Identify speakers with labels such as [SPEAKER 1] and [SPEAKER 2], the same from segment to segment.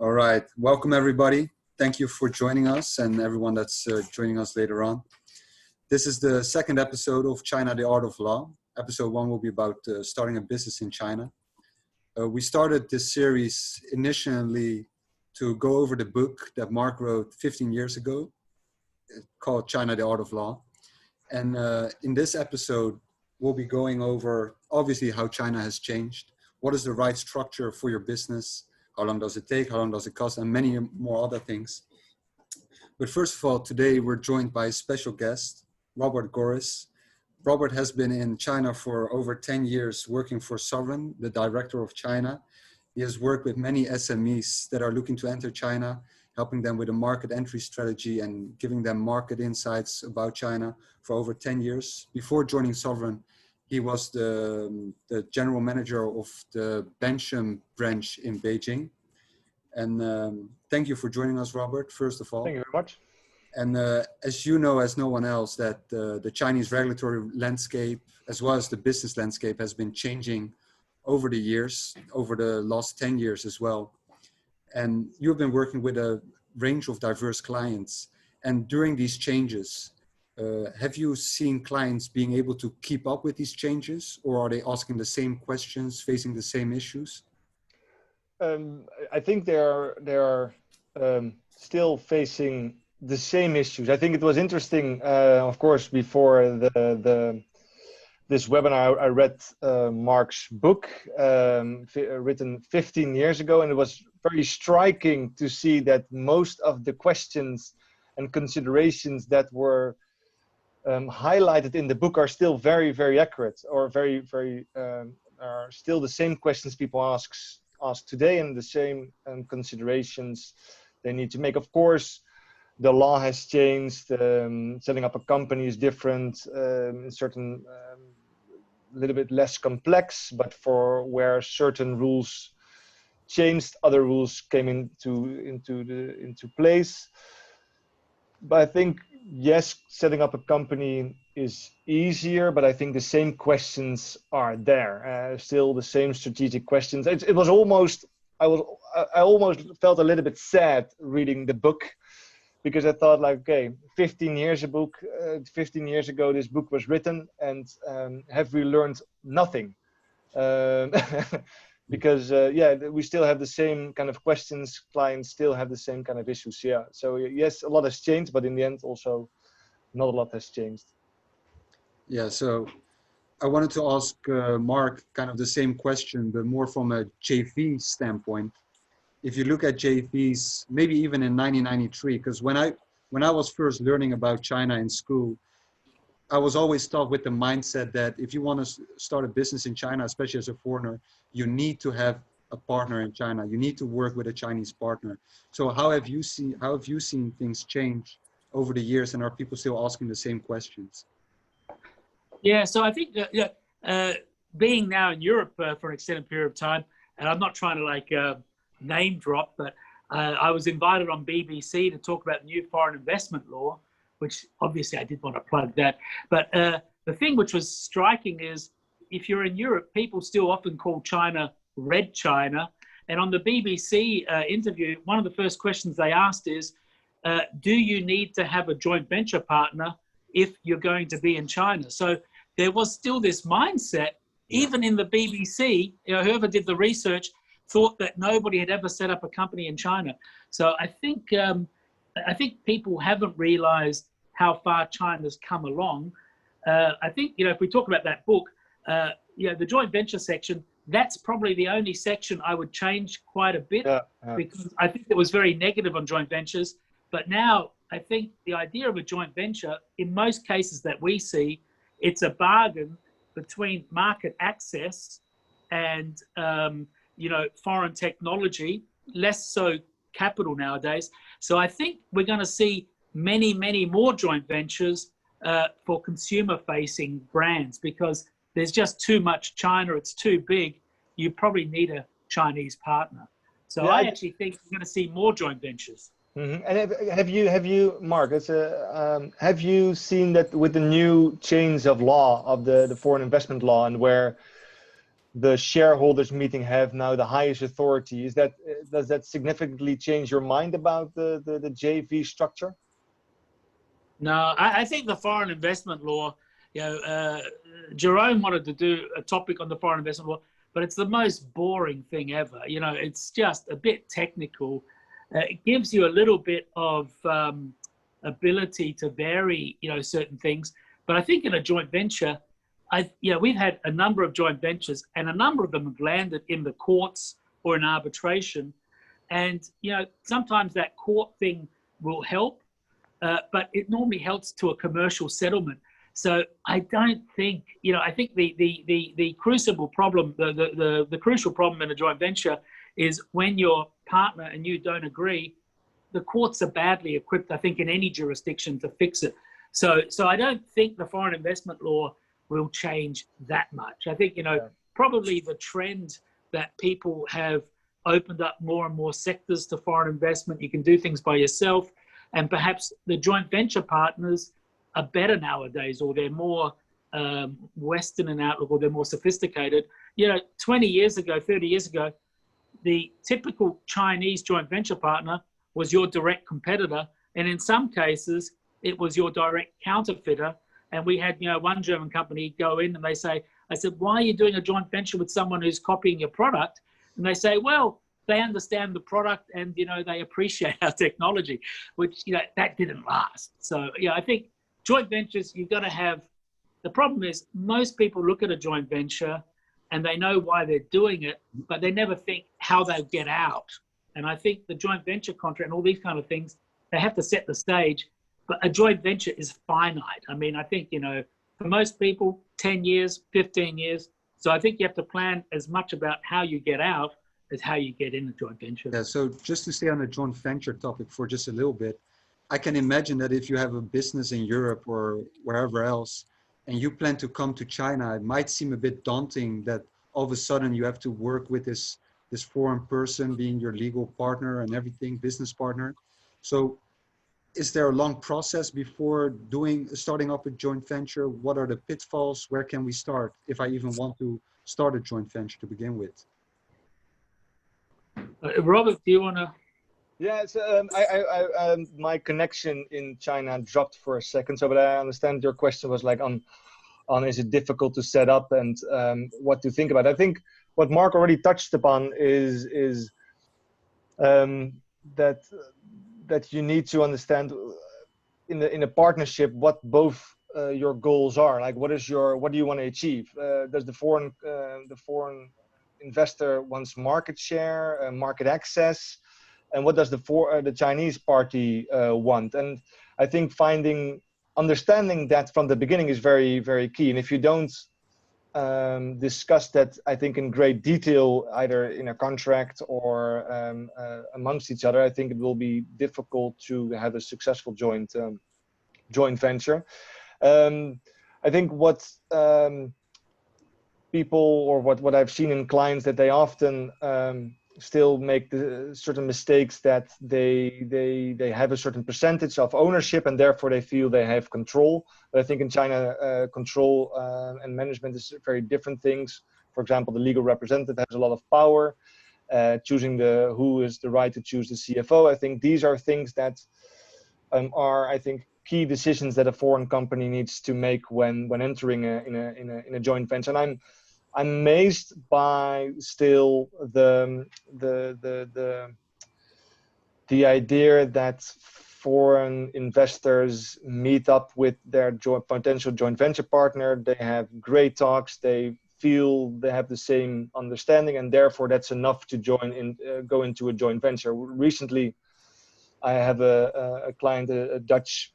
[SPEAKER 1] All right, welcome everybody. Thank you for joining us and everyone that's joining us later on. This is the second episode of China, the Art of Law. Episode 1 will be about starting a business in China. We started this series initially to go over the book that Mark wrote 15 years ago called China, the Art of Law. And in this episode, we'll be going over obviously how China has changed. What is the right structure for your business? How long does it take? How long does it cost? And many more other things. But first of all, today we're joined by a special guest, Robbert Gorris. Robbert has been in China for over 10 years working for Sovereign, the director of China. He has worked with many SMEs that are looking to enter China, helping them with a market entry strategy and giving them market insights about China for over 10 years. Before joining Sovereign, he was the general manager of the Bensham branch in Beijing. And thank you for joining us, Robbert, first of all.
[SPEAKER 2] Thank you very much.
[SPEAKER 1] And as you know, as no one else, that the Chinese regulatory landscape, as well as the business landscape, has been changing over the years, over the last 10 years as well. And you've been working with a range of diverse clients. And during these changes, have you seen clients being able to keep up with these changes, or are they asking the same questions, facing the same issues?
[SPEAKER 2] I think they are still facing the same issues. I think it was interesting, of course, before this webinar, I read Mark's book, written 15 years ago, and it was very striking to see that most of the questions and considerations that were highlighted in the book are still very, very accurate, or are still the same questions people ask today, and the same considerations they need to make. Of course, the law has changed. Setting up a company is different, in certain a little bit less complex, but for where certain rules changed, other rules came into place. But I think, yes, setting up a company is easier, but I think the same questions are there. Still the same strategic questions. It was almost, I almost felt a little bit sad reading the book, because I thought, like, okay, 15 years ago, this book was written, and have we learned nothing? Because yeah, we still have the same kind of questions. Clients still have the same kind of issues. Yeah. So yes, a lot has changed, but in the end, also not a lot has changed.
[SPEAKER 1] Yeah. So I wanted to ask Mark kind of the same question, but more from a JV standpoint. If you look at JVs, maybe even in 1993, because when I was first learning about China in school, I was always taught with the mindset that if you want to start a business in China, especially as a foreigner, you need to have a partner in China. You need to work with a Chinese partner. So how have you seen things change over the years, and are people still asking the same questions?
[SPEAKER 3] Yeah, so I think being now in Europe for an extended period of time, and I'm not trying to name drop, but I was invited on BBC to talk about the new foreign investment law, which obviously I did want to plug that. But the thing which was striking is, if you're in Europe, people still often call China Red China. And on the BBC interview, one of the first questions they asked is, do you need to have a joint venture partner if you're going to be in China? So there was still this mindset, even in the BBC, whoever did the research thought that nobody had ever set up a company in China. So I think people haven't realized how far China's come along. I think, if we talk about that book, the joint venture section, that's probably the only section I would change quite a bit, because I think it was very negative on joint ventures. But now I think the idea of a joint venture, in most cases that we see, it's a bargain between market access and, foreign technology, less so capital nowadays. So I think we're going to see many, many more joint ventures for consumer-facing brands, because there's just too much China. It's too big. You probably need a Chinese partner. So I actually think we're going to see more joint ventures.
[SPEAKER 2] Mm-hmm. And have you, Mark? Have you seen that with the new change of law, of the foreign investment law, and where the shareholders meeting have now the highest authority. Does that significantly change your mind about the JV structure?
[SPEAKER 3] No, I think the foreign investment law, Jerome wanted to do a topic on the foreign investment law, but it's the most boring thing ever. It's just a bit technical. It gives you a little bit of ability to vary, certain things. But I think in a joint venture, we've had a number of joint ventures, and a number of them have landed in the courts or in arbitration. And, sometimes that court thing will help, but it normally helps to a commercial settlement. So I don't think, I think the crucial problem, the crucial problem in a joint venture is when your partner and you don't agree, the courts are badly equipped, I think, in any jurisdiction to fix it. So I don't think the foreign investment law will change that much. I think, probably the trend that people have opened up more and more sectors to foreign investment. You can do things by yourself, and perhaps the joint venture partners are better nowadays, or they're more Western in outlook, or they're more sophisticated. 20 years ago, 30 years ago, the typical Chinese joint venture partner was your direct competitor. And in some cases, it was your direct counterfeiter. And we had, one German company go in and I said, why are you doing a joint venture with someone who's copying your product? And they say, well, they understand the product and, they appreciate our technology, which, that didn't last. So, I think joint ventures, you've got to have, the problem is most people look at a joint venture and they know why they're doing it, but they never think how they'll get out. And I think the joint venture contract and all these kind of things, they have to set the stage, but a joint venture is finite. I mean, I think, for most people, 10 years, 15 years. So I think you have to plan as much about how you get out as how you get in a joint venture.
[SPEAKER 1] Yeah, so just to stay on the joint venture topic for just a little bit, I can imagine that if you have a business in Europe or wherever else, and you plan to come to China, it might seem a bit daunting that all of a sudden you have to work with this foreign person being your legal partner and everything, business partner. So is there a long process before starting up a joint venture? What are the pitfalls? Where can we start if I even want to start a joint venture to begin with?
[SPEAKER 3] Robert, do you want to?
[SPEAKER 2] Yeah, so my connection in China dropped for a second. So, but I understand your question was like on is it difficult to set up and what to think about. I think what Mark already touched upon is that you need to understand in a partnership what both your goals are. Like, what do you want to achieve? Does the foreign investor wants market share, market access? And what does the Chinese party want? And I think understanding that from the beginning is very, very key. And if you don't discuss that, I think in great detail, either in a contract or amongst each other, I think it will be difficult to have a successful joint venture. I think what people, or what I've seen in clients, that they often still make certain mistakes, that they have a certain percentage of ownership and therefore they feel they have control. But I think in China, control and management is very different things. For example, the legal representative has a lot of power, choosing who is the right to choose the CFO. I think these are things that are, I think, key decisions that a foreign company needs to make when entering in a joint venture. And I'm amazed by still the idea that foreign investors meet up with their potential joint venture partner. They have great talks. They feel they have the same understanding, and therefore that's enough to go into a joint venture. Recently, I have a client, a Dutch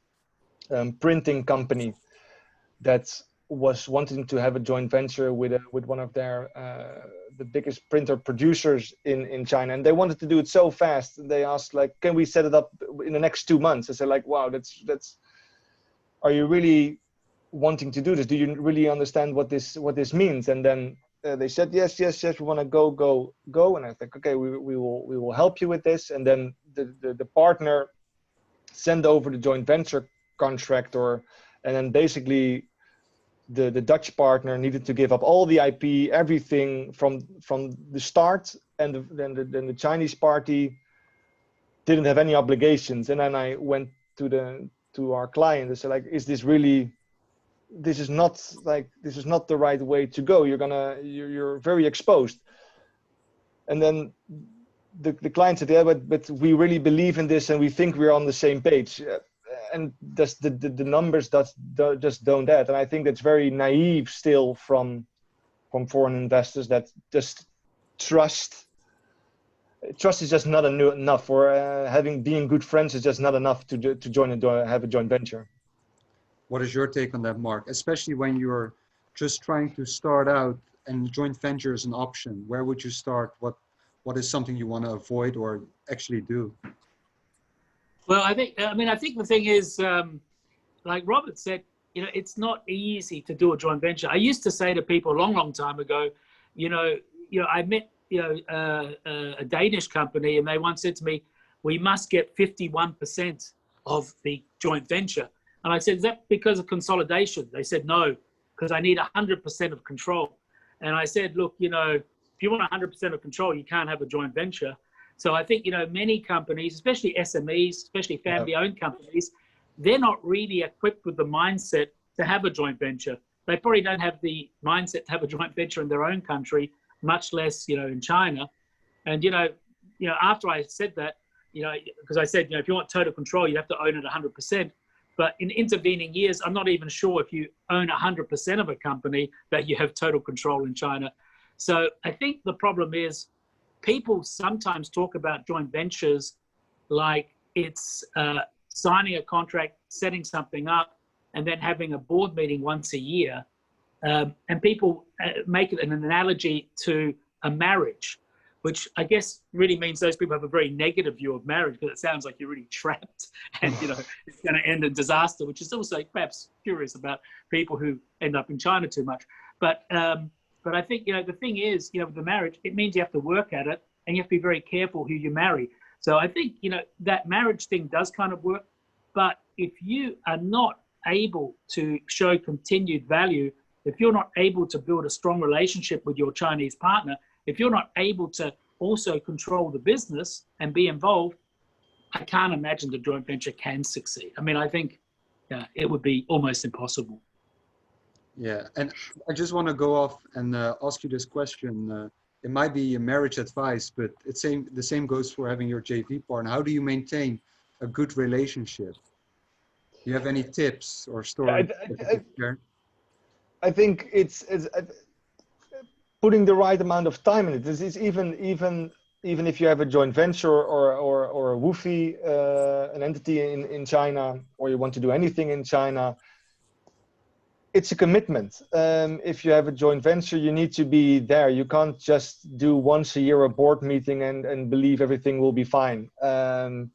[SPEAKER 2] printing company, that was wanting to have a joint venture with one of their the biggest printer producers in China, and they wanted to do it so fast. They asked, like, can we set it up in the next 2 months? I said, like, wow, that's are you really wanting to do this? Do you really understand what this means? And then they said, yes, we want to go. And I think, okay, we will help you with this. And then the partner sent over the joint venture contract, and then basically the Dutch partner needed to give up all the IP, everything from the start, and then the Chinese party didn't have any obligations. And then I went to our client and said, like, is this really? This is not the right way to go. You're very exposed. And then the client said, yeah, but we really believe in this and we think we're on the same page. And the numbers just don't add. And I think that's very naive still from foreign investors, that just trust is just not enough, or being good friends is just not enough to join and have a joint venture.
[SPEAKER 1] What is your take on that, Mark? Especially when you're just trying to start out and joint venture is an option. Where would you start? What is something you want to avoid or actually do?
[SPEAKER 3] Well, I think the thing is, like Robert said, it's not easy to do a joint venture. I used to say to people a long time ago, I met a Danish company, and they once said to me, we must get 51% of the joint venture. And I said, is that because of consolidation? They said, no, because I need 100% of control. And I said, look, if you want 100% of control, you can't have a joint venture. So I think, many companies, especially SMEs, especially family-owned companies, they're not really equipped with the mindset to have a joint venture. They probably don't have the mindset to have a joint venture in their own country, much less, in China. And, after I said that, because I said, if you want total control, you have to own it 100%. But in intervening years, I'm not even sure if you own 100% of a company that you have total control in China. So I think the problem is people sometimes talk about joint ventures like it's signing a contract, setting something up, and then having a board meeting once a year. And people make it an analogy to a marriage, which I guess really means those people have a very negative view of marriage, because it sounds like you're really trapped and, it's going to end in disaster, which is also perhaps curious about people who end up in China too much. But I think, the thing is, with the marriage, it means you have to work at it and you have to be very careful who you marry. So I think, that marriage thing does kind of work. But if you are not able to show continued value, if you're not able to build a strong relationship with your Chinese partner, if you're not able to also control the business and be involved, I can't imagine the joint venture can succeed. I mean, I think it would be almost impossible.
[SPEAKER 1] Yeah, and I just want to go off and ask you this question. It might be a marriage advice, but the same goes for having your JV partner. How do you maintain a good relationship? Do you have any tips or stories?
[SPEAKER 2] I think it's putting the right amount of time in it. This is even if you have a joint venture or a WOFI, an entity in China, or you want to do anything in China, it's a commitment. If you have a joint venture, you need to be there. You can't just do once a year a board meeting and believe everything will be fine. There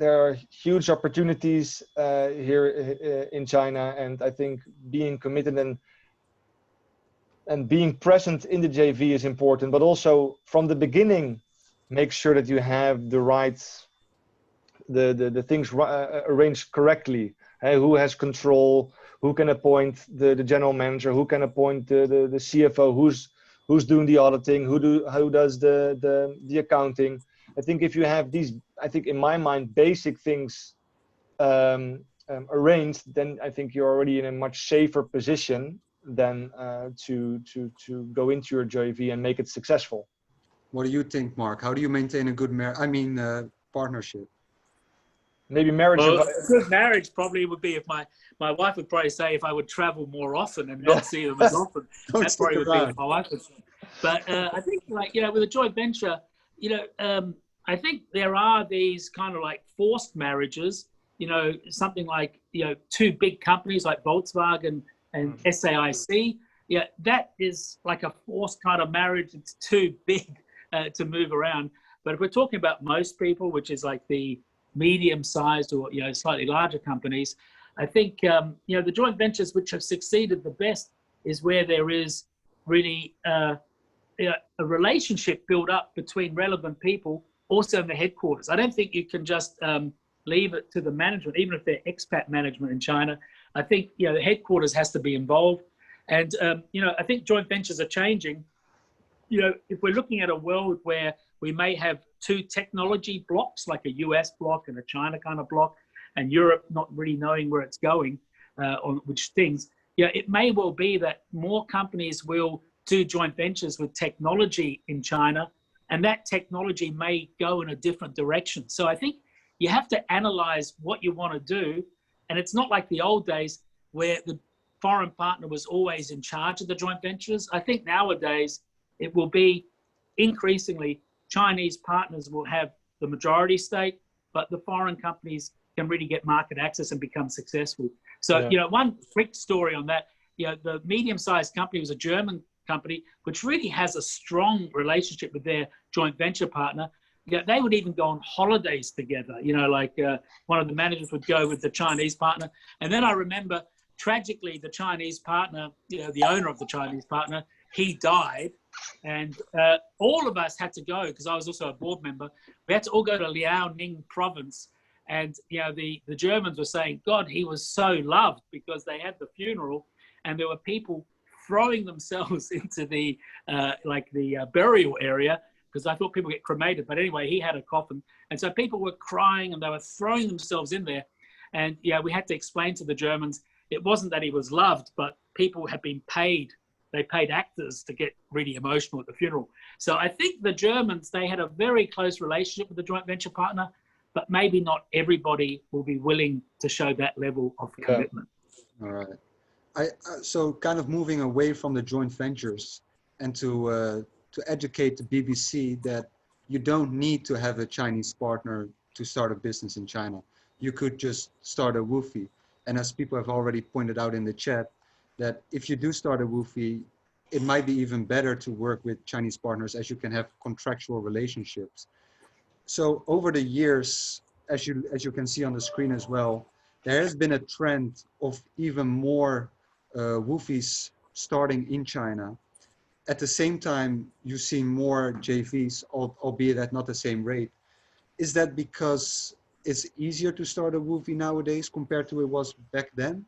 [SPEAKER 2] are huge opportunities here in China, and I think being committed and being present in the JV is important, but also from the beginning, make sure that you have the things arranged correctly. Who has control? Who can appoint the general manager? Who can appoint the CFO? Who's doing the auditing? Who does the accounting? I think if you have these, I think in my mind, basic things arranged, then I think you're already in a much safer position than to go into your JV and make it successful.
[SPEAKER 1] What do you think, Mark? How do you maintain a good partnership?
[SPEAKER 2] Maybe marriage.
[SPEAKER 3] Well, a good marriage probably would be if my wife would probably say if I would travel more often and not see them as often. That probably would be what my wife would say. But I think, with a joint venture, I think there are these kind of like forced marriages. Something like two big companies like Volkswagen and SAIC. Yeah, that is like a forced kind of marriage. It's too big to move around. But if we're talking about most people, which is like the medium-sized or slightly larger companies, I think the joint ventures which have succeeded the best is where there is really a relationship built up between relevant people, also in the headquarters. I don't think you can just leave it to the management, even if they're expat management in China. I think, you know, the headquarters has to be involved. And, you know, I think joint ventures are changing. You know, if we're looking at a world where we may have two technology blocks, like a US block and a China kind of block, and Europe not really knowing where it's going on which things, yeah, it may well be that more companies will do joint ventures with technology in China, and that technology may go in a different direction. So I think you have to analyze what you want to do. And it's not like the old days where the foreign partner was always in charge of the joint ventures. I think nowadays it will be increasingly Chinese partners will have the majority stake, but the foreign companies can really get market access and become successful. So,
[SPEAKER 2] Yeah.
[SPEAKER 3] you know, one quick story on that, you know, the medium-sized company was a German company, which really has a strong relationship with their joint venture partner. Yeah, they would even go on holidays together, you know, like one of the managers would go with the Chinese partner. And then I remember, tragically, the Chinese partner, you know, the owner of the Chinese partner, he died. And all of us had to go, because I was also a board member. We had to all go to Liaoning province. And, you know, the Germans were saying, God, he was so loved, because they had the funeral and there were people throwing themselves into the, burial area, because I thought people get cremated. But anyway, he had a coffin. And so people were crying and they were throwing themselves in there. And, yeah, we had to explain to the Germans, it wasn't that he was loved, but people had been paid. They paid actors to get really emotional at the funeral. So I think the Germans, they had a very close relationship with the joint venture partner, but maybe not everybody will be willing to show that level of commitment.
[SPEAKER 1] All right. So kind of moving away from the joint ventures and to educate the BBC that you don't need to have a Chinese partner to start a business in China. You could just start a woofie. And as people have already pointed out in the chat, that if you do start a woofie, it might be even better to work with Chinese partners, as you can have contractual relationships. So over the years, as you can see on the screen as well, there has been a trend of even more woofies starting in China. At the same time, you see more JVs, albeit at not the same rate. Is that because it's easier to start a woofie nowadays compared to it was back then?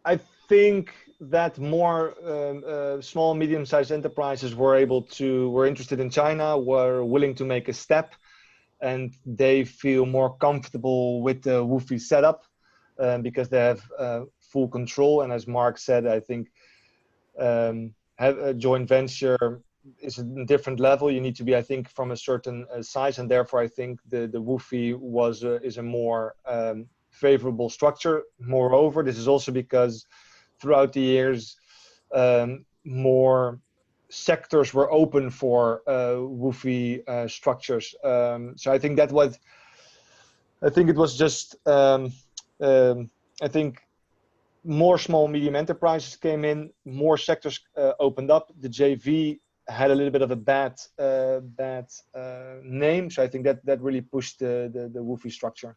[SPEAKER 2] I think that more small, medium-sized enterprises were interested in China, were willing to make a step, and they feel more comfortable with the woofie setup because they have full control. And as Mark said, I think have a joint venture is a different level. You need to be, I think, from a certain size, and therefore I think the woofie is a more favorable structure. Moreover, this is also because throughout the years more sectors were open for woofie structures. So I think it was just I think more small medium enterprises came in, more sectors opened up. The JV had a little bit of a bad name, so I think that really pushed the woofie structure.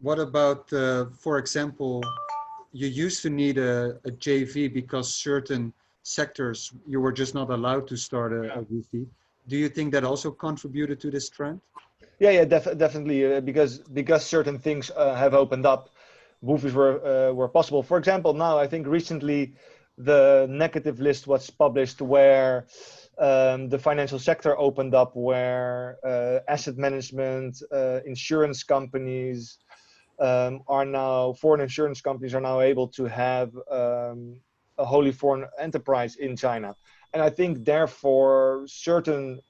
[SPEAKER 1] What about, for example, you used to need a JV because certain sectors you were just not allowed to start a woofie. Do you think that also contributed to this trend?
[SPEAKER 2] Yeah, definitely. Because certain things have opened up, woofies were possible. For example, now I think recently the negative list was published where the financial sector opened up, where asset management, insurance companies foreign insurance companies are now able to have a wholly foreign enterprise in China. And I think therefore certain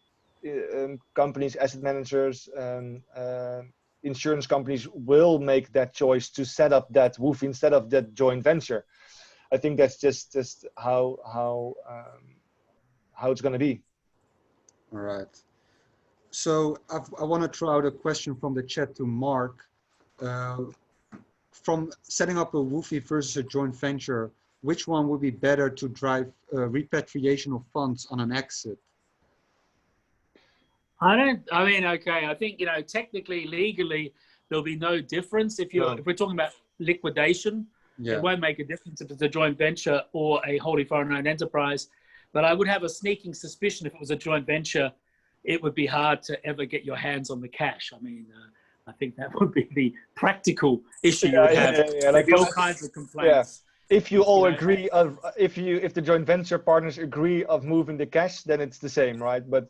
[SPEAKER 2] companies, asset managers, insurance companies will make that choice to set up that woofie instead of that joint venture. I think that's just how it's going to be.
[SPEAKER 1] All right. So I want to throw out a question from the chat to Mark. From setting up a woofie versus a joint venture, which one would be better to drive repatriation of funds on an exit?
[SPEAKER 3] I think, you know, technically, legally, there'll be no difference. If we're talking about liquidation,
[SPEAKER 1] yeah,
[SPEAKER 3] it won't make a difference if it's a joint venture or a wholly foreign owned enterprise. But I would have a sneaking suspicion if it was a joint venture it would be hard to ever get your hands on the cash. I mean, I think that would be the practical issue you would have. There'd
[SPEAKER 2] Like
[SPEAKER 3] be all kinds of complaints.
[SPEAKER 2] If you all
[SPEAKER 3] You know,
[SPEAKER 2] agree of if the joint venture partners agree of moving the cash, then it's the same, right? But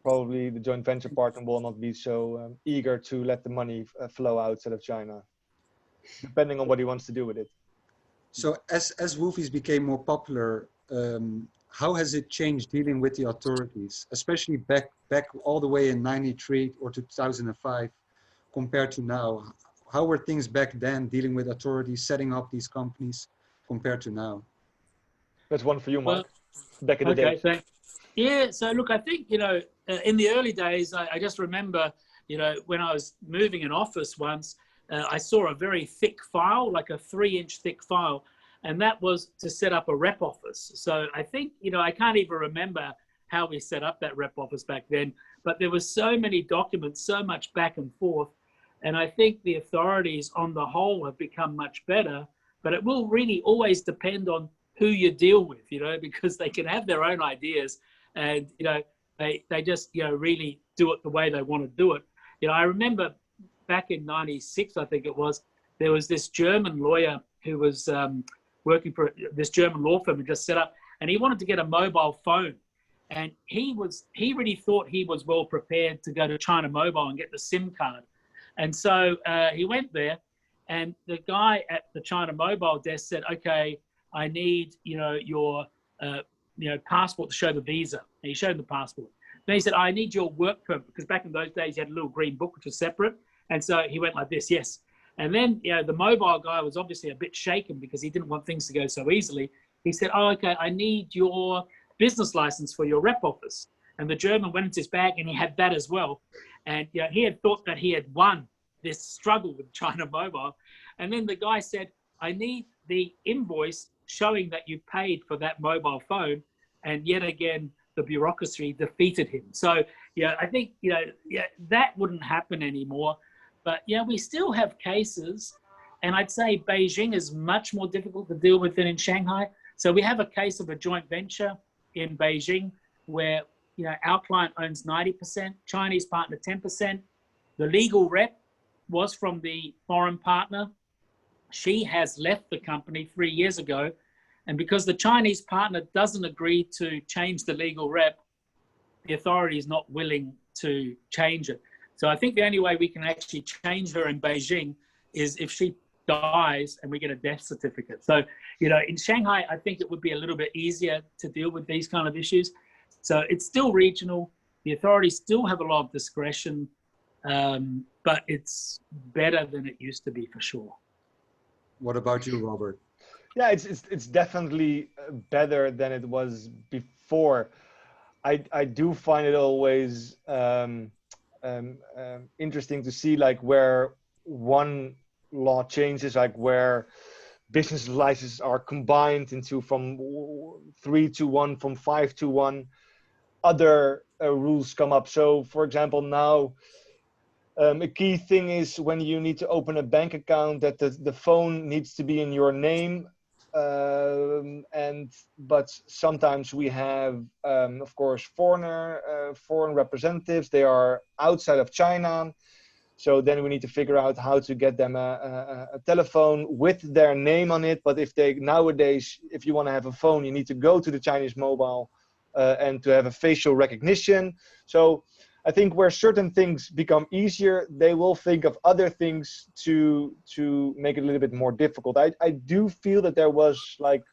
[SPEAKER 2] probably the joint venture partner will not be so eager to let the money flow outside of China, depending on what he wants to do with it.
[SPEAKER 1] So as Woofies became more popular, how has it changed dealing with the authorities, especially back all the way in 93 or 2005 compared to now? How were things back then dealing with authorities, setting up these companies compared to now?
[SPEAKER 2] That's one for you, Mark. Back in the
[SPEAKER 3] Okay,
[SPEAKER 2] day.
[SPEAKER 3] thanks. Yeah, so look, I think, you know, in the early days, I just remember, you know, when I was moving an office once, I saw a very thick file, like a 3-inch thick file, and that was to set up a rep office. So I think, you know, I can't even remember how we set up that rep office back then, but there were so many documents, so much back and forth. And I think the authorities on the whole have become much better, but it will really always depend on who you deal with, you know, because they can have their own ideas and, you know, they just, you know, really do it the way they want to do it. You know, I remember back in 96, I think it was, there was this German lawyer who was working for this German law firm and just set up, and he wanted to get a mobile phone. And he really thought he was well prepared to go to China Mobile and get the SIM card. And so he went there, and the guy at the China Mobile desk said, okay, I need, you know, your, you know, passport to show the visa. And he showed him the passport. Then he said, I need your work permit, because back in those days, you had a little green book, which was separate. And so he went like this, yes. And then, you know, the mobile guy was obviously a bit shaken because he didn't want things to go so easily. He said, oh, okay, I need your business license for your rep office. And the German went into his bag and he had that as well. And, you know, he had thought that he had won this struggle with China Mobile. And then the guy said, I need the invoice showing that you paid for that mobile phone. And yet again, the bureaucracy defeated him. So, yeah, I think, you know, yeah, that wouldn't happen anymore. But, yeah, we still have cases. And I'd say Beijing is much more difficult to deal with than in Shanghai. So we have a case of a joint venture in Beijing where, you know, our client owns 90%, Chinese partner 10%. The legal rep was from the foreign partner. She has left the company 3 years ago. And because the Chinese partner doesn't agree to change the legal rep, the authority is not willing to change it. So I think the only way we can actually change her in Beijing is if she dies and we get a death certificate. So, you know, in Shanghai, I think it would be a little bit easier to deal with these kind of issues. So it's still regional. The authorities still have a lot of discretion, but it's better than it used to be for sure.
[SPEAKER 1] What about you, Robert?
[SPEAKER 2] Yeah, it's definitely better than it was before. I do find it always interesting to see like where one law changes, like where business licenses are combined into from 3 to 1, from 5 to 1. Other rules come up. So, for example, now a key thing is when you need to open a bank account that the phone needs to be in your name. But sometimes we have, of course, foreign representatives. They are outside of China. So then we need to figure out how to get them a telephone with their name on it. But nowadays, if you want to have a phone, you need to go to the Chinese mobile and to have a facial recognition. So I think where certain things become easier, they will think of other things to make it a little bit more difficult. I do feel that there was like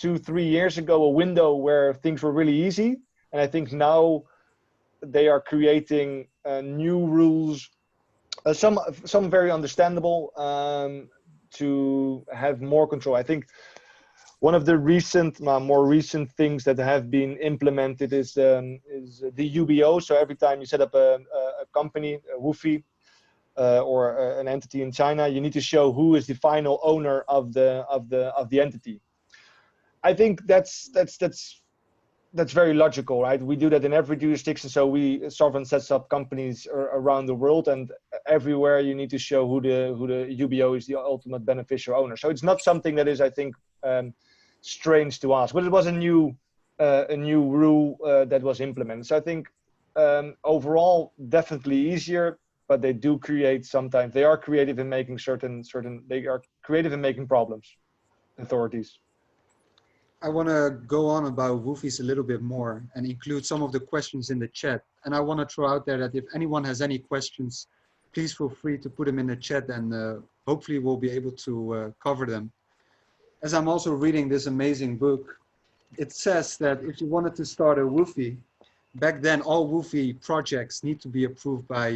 [SPEAKER 2] 2-3 years ago a window where things were really easy. And I think now they are creating new rules, some very understandable, to have more control. I think one of the more recent things that have been implemented is the UBO. So every time you set up a company, a Woofie, or an entity in China, you need to show who is the final owner of the entity. I think that's very logical, right? We do that in every jurisdiction. So sovereign sets up companies around the world, and everywhere you need to show who the UBO is the ultimate beneficial owner. So it's not something that is, I think, strange to ask, but it was a new a new rule that was implemented. So I think overall definitely easier, but they do create sometimes. They are creative in making they are creative in making problems. Authorities.
[SPEAKER 1] I want to go on about woofies a little bit more and include some of the questions in the chat. And I want to throw out there that if anyone has any questions, please feel free to put them in the chat, and hopefully we'll be able to cover them. As I'm also reading this amazing book, it says that if you wanted to start a woofie, back then all woofie projects need to be approved by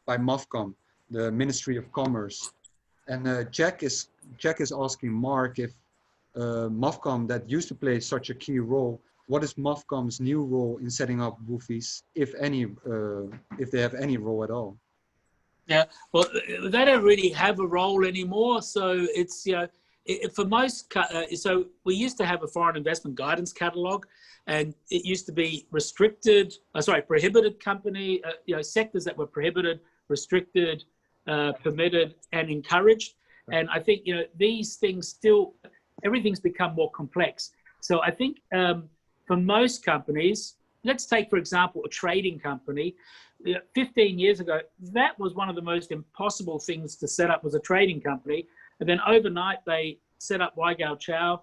[SPEAKER 1] MOFCOM, the Ministry of Commerce. And Jack is asking Mark if MOFCOM, that used to play such a key role, what is MOFCOM's new role in setting up woofies, if any, if they have any role at all?
[SPEAKER 3] Yeah, well, they don't really have a role anymore. So it's, for most, so we used to have a foreign investment guidance catalog, and it used to be prohibited company, sectors that were prohibited, restricted, permitted, and encouraged. And I think, these things still, everything's become more complex. So I think for most companies, let's take, for example, a trading company. 15 years ago, that was one of the most impossible things to set up, was a trading company. And then overnight, they set up Waigaoqiao,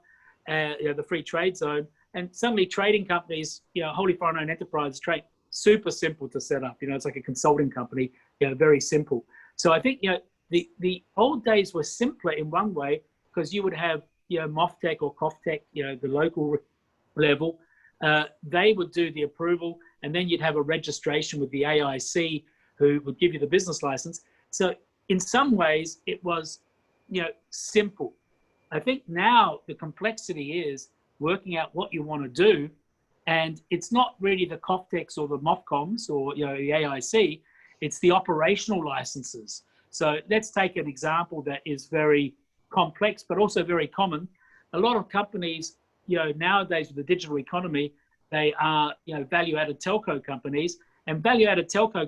[SPEAKER 3] the free trade zone. And suddenly trading companies, wholly foreign-owned enterprise trade, super simple to set up. It's like a consulting company, very simple. So I think, the old days were simpler in one way, because you would have, MOFTEC or COFTEC, the local level, they would do the approval, and then you'd have a registration with the AIC, who would give you the business license. So in some ways it was, simple. I think now the complexity is working out what you want to do, and it's not really the COFTECs or the MOFCOMs or the AIC, it's the operational licenses. So let's take an example that is very complex, but also very common. A lot of companies, nowadays with the digital economy, they are, value-added telco companies, and value-added telco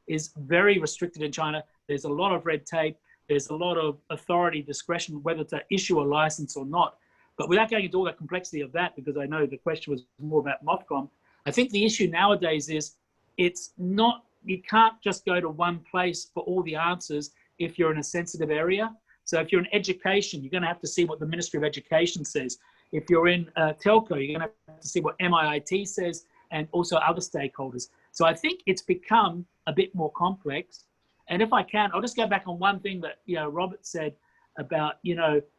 [SPEAKER 3] is very restricted in China. There's a lot of red tape. There's a lot of authority discretion whether to issue a license or not. But without going into all the complexity of that, because I know the question was more about MOFCOM, I think the issue nowadays is it's not, you can't just go to one place for all the answers if you're in a sensitive area. So if you're in education, you're going to have to see what the Ministry of Education says. If you're in telco, you're going to have to see what MIIT says, and also other stakeholders. So I think it's become a bit more complex. And if I can, I'll just go back on one thing that Robbert said about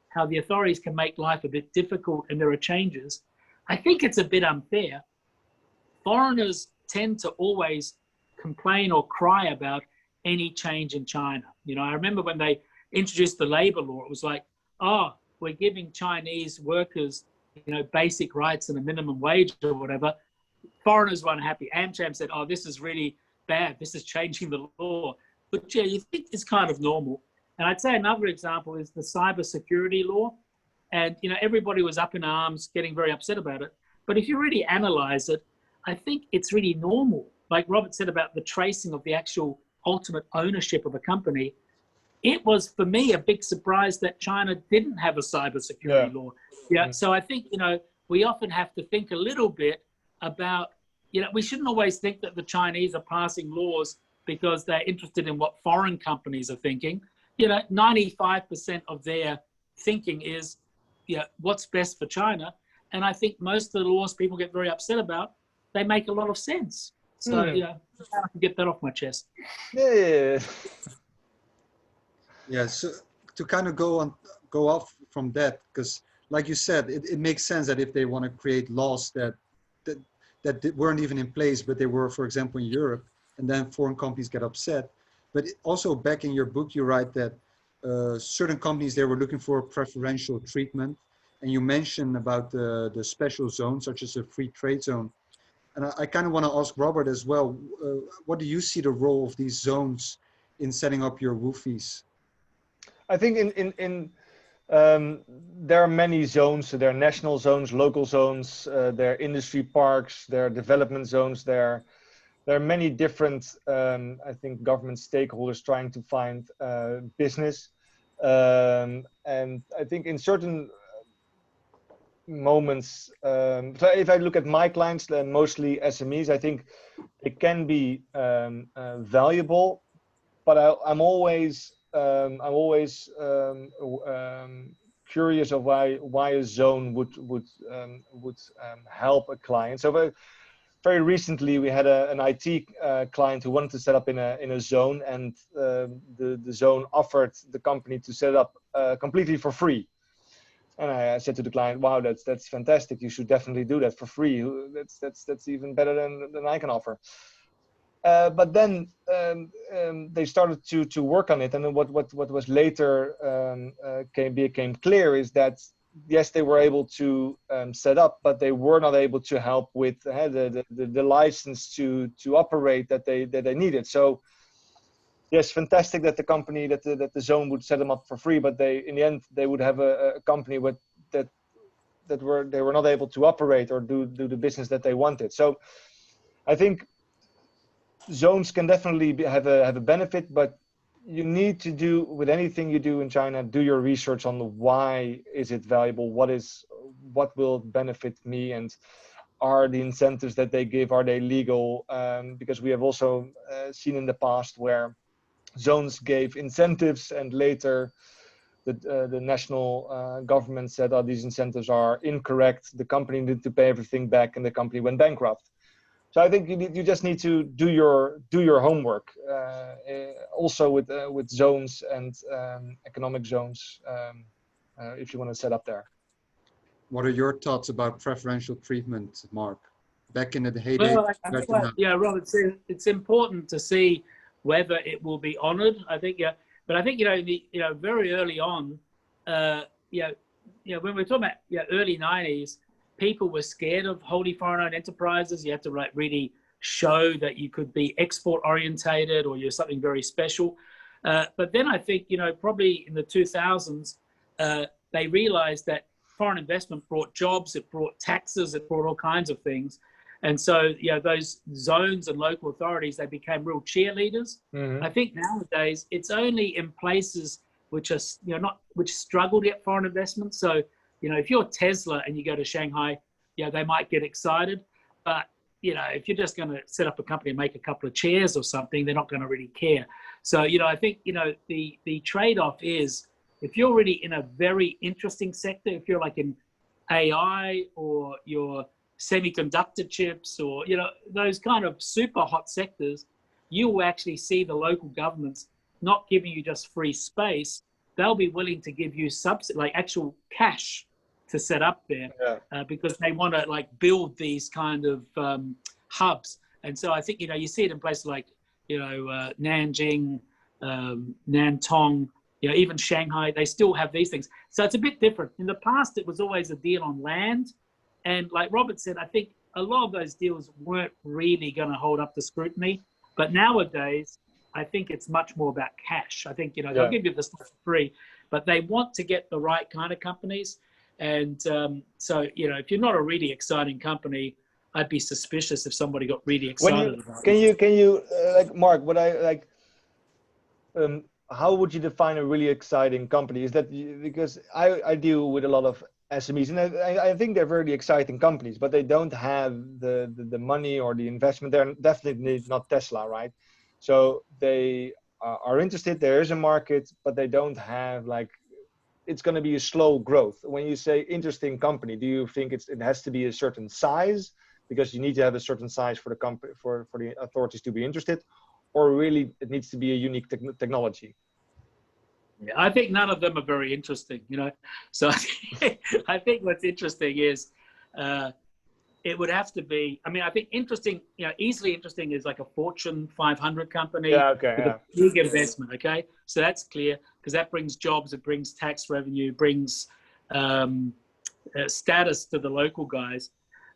[SPEAKER 3] how the authorities can make life a bit difficult and there are changes. I think it's a bit unfair. Foreigners tend to always complain or cry about any change in China. I remember when they introduced the labor law, it was like, oh, we're giving Chinese workers, basic rights and a minimum wage or whatever. Foreigners were unhappy. AmCham said, oh, this is really bad. This is changing the law. But you think it's kind of normal. And I'd say another example is the cybersecurity law. And, everybody was up in arms, getting very upset about it. But if you really analyze it, I think it's really normal. Like Robbert said about the tracing of the actual ultimate ownership of a company, it was, for me, a big surprise that China didn't have a cybersecurity law. So I think, we often have to think a little bit about, we shouldn't always think that the Chinese are passing laws because they're interested in what foreign companies are thinking. 95% of their thinking is, what's best for China. And I think most of the laws people get very upset about, they make a lot of sense. So, I can get that off my chest.
[SPEAKER 1] Yeah, so to kind of go off from that, because like you said, it makes sense that if they want to create laws that weren't even in place, but they were, for example, in Europe, and then foreign companies get upset. But also back in your book, you write that certain companies, they were looking for preferential treatment. And you mentioned about the special zones, such as a free trade zone. And I kind of want to ask Robbert as well, what do you see the role of these zones in setting up your woofies?
[SPEAKER 2] I think there are many zones. So there are national zones, local zones, there are industry parks, there are development zones. There are many different, I think, government stakeholders trying to find business. And I think in certain moments. So if I look at my clients, mostly SMEs, I think it can be valuable, but I'm always curious of why a zone would help a client. So very recently, we had an IT client who wanted to set up in a zone, and the zone offered the company to set up completely for free. And I said to the client, "Wow, that's fantastic! You should definitely do that for free. That's even better than I can offer." But then they started to work on it, and then what was later became clear is that yes, they were able to set up, but they were not able to help with the license to operate that they needed. So yes, fantastic that the company that the zone would set them up for free, but in the end they would have a company that they were not able to operate or do the business that they wanted. So I think zones can definitely have a benefit, but you need to do, with anything you do in China, do your research on why is it valuable, what will benefit me, and are the incentives that they give, are they legal? Because we have also seen in the past where zones gave incentives and later the national government said, oh, these incentives are incorrect, the company needed to pay everything back, and the company went bankrupt. So I think you just need to do your homework, also with zones and economic zones, if you want to set up there.
[SPEAKER 1] What are your thoughts about preferential treatment, Mark? Back in the heyday,
[SPEAKER 3] well, I think Robert said it's important to see whether it will be honoured. I think, but I think very early on, when we're talking about early '90s. People were scared of wholly foreign-owned enterprises. You had to really show that you could be export-orientated or you're something very special. But then I think, probably in the 2000s, they realized that foreign investment brought jobs, it brought taxes, it brought all kinds of things. And so, those zones and local authorities, they became real cheerleaders. Mm-hmm. I think nowadays it's only in places which are, which struggle to get foreign investment. So, if you're Tesla and you go to Shanghai, they might get excited. But, if you're just going to set up a company and make a couple of chairs or something, they're not going to really care. So, I think, the trade-off is if you're really in a very interesting sector, if you're like in AI or your semiconductor chips or, those kind of super hot sectors, you will actually see the local governments not giving you just free space. They'll be willing to give you subsidy, like actual cash, to set up there, because they want to build these kind of hubs. And so I think you see it in places like Nanjing, Nantong, even Shanghai. They still have these things. So it's a bit different. In the past, it was always a deal on land, and like Robert said, I think a lot of those deals weren't really going to hold up to scrutiny. But nowadays, I think it's much more about cash. I think they'll give you the stuff for free, but they want to get the right kind of companies. And so, if you're not a really exciting company, I'd be suspicious if somebody got really excited about it.
[SPEAKER 2] Can you Mark, how would you define a really exciting company? Is that because I deal with a lot of SMEs, and I think they're very exciting companies, but they don't have the money or the investment. They're definitely not Tesla, right? So they are interested. There is a market, but they don't have it's going to be a slow growth. When you say interesting company, do you think it has to be a certain size, because you need to have a certain size for the company for the authorities to be interested, or really it needs to be a unique technology?
[SPEAKER 3] Yeah, I think none of them are very interesting, So I think what's interesting is it would have to be. I mean, I think interesting, easily interesting is like a Fortune 500 company with a big investment. Okay, so that's clear because that brings jobs, it brings tax revenue, brings status to the local guys,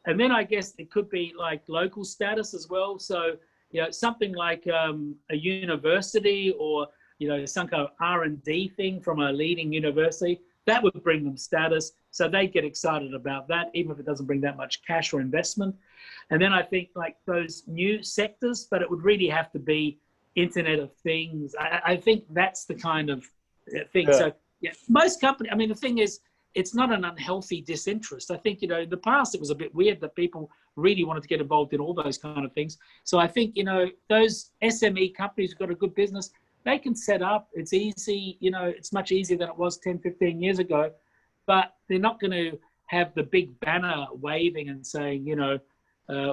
[SPEAKER 3] and then I guess it could be like local status as well. So something like a university or some kind of R&D thing from a leading university. That would bring them status, so they get excited about that, even if it doesn't bring that much cash or investment. And then I think those new sectors, but it would really have to be Internet of Things. I think that's the kind of thing. Yeah. So most companies, I mean, the thing is, it's not an unhealthy disinterest. I think, in the past it was a bit weird that people really wanted to get involved in all those kind of things. So I think, those SME companies who've got a good business, they can set up. It's easy, it's much easier than it was 10, 15 years ago, but they're not going to have the big banner waving and saying,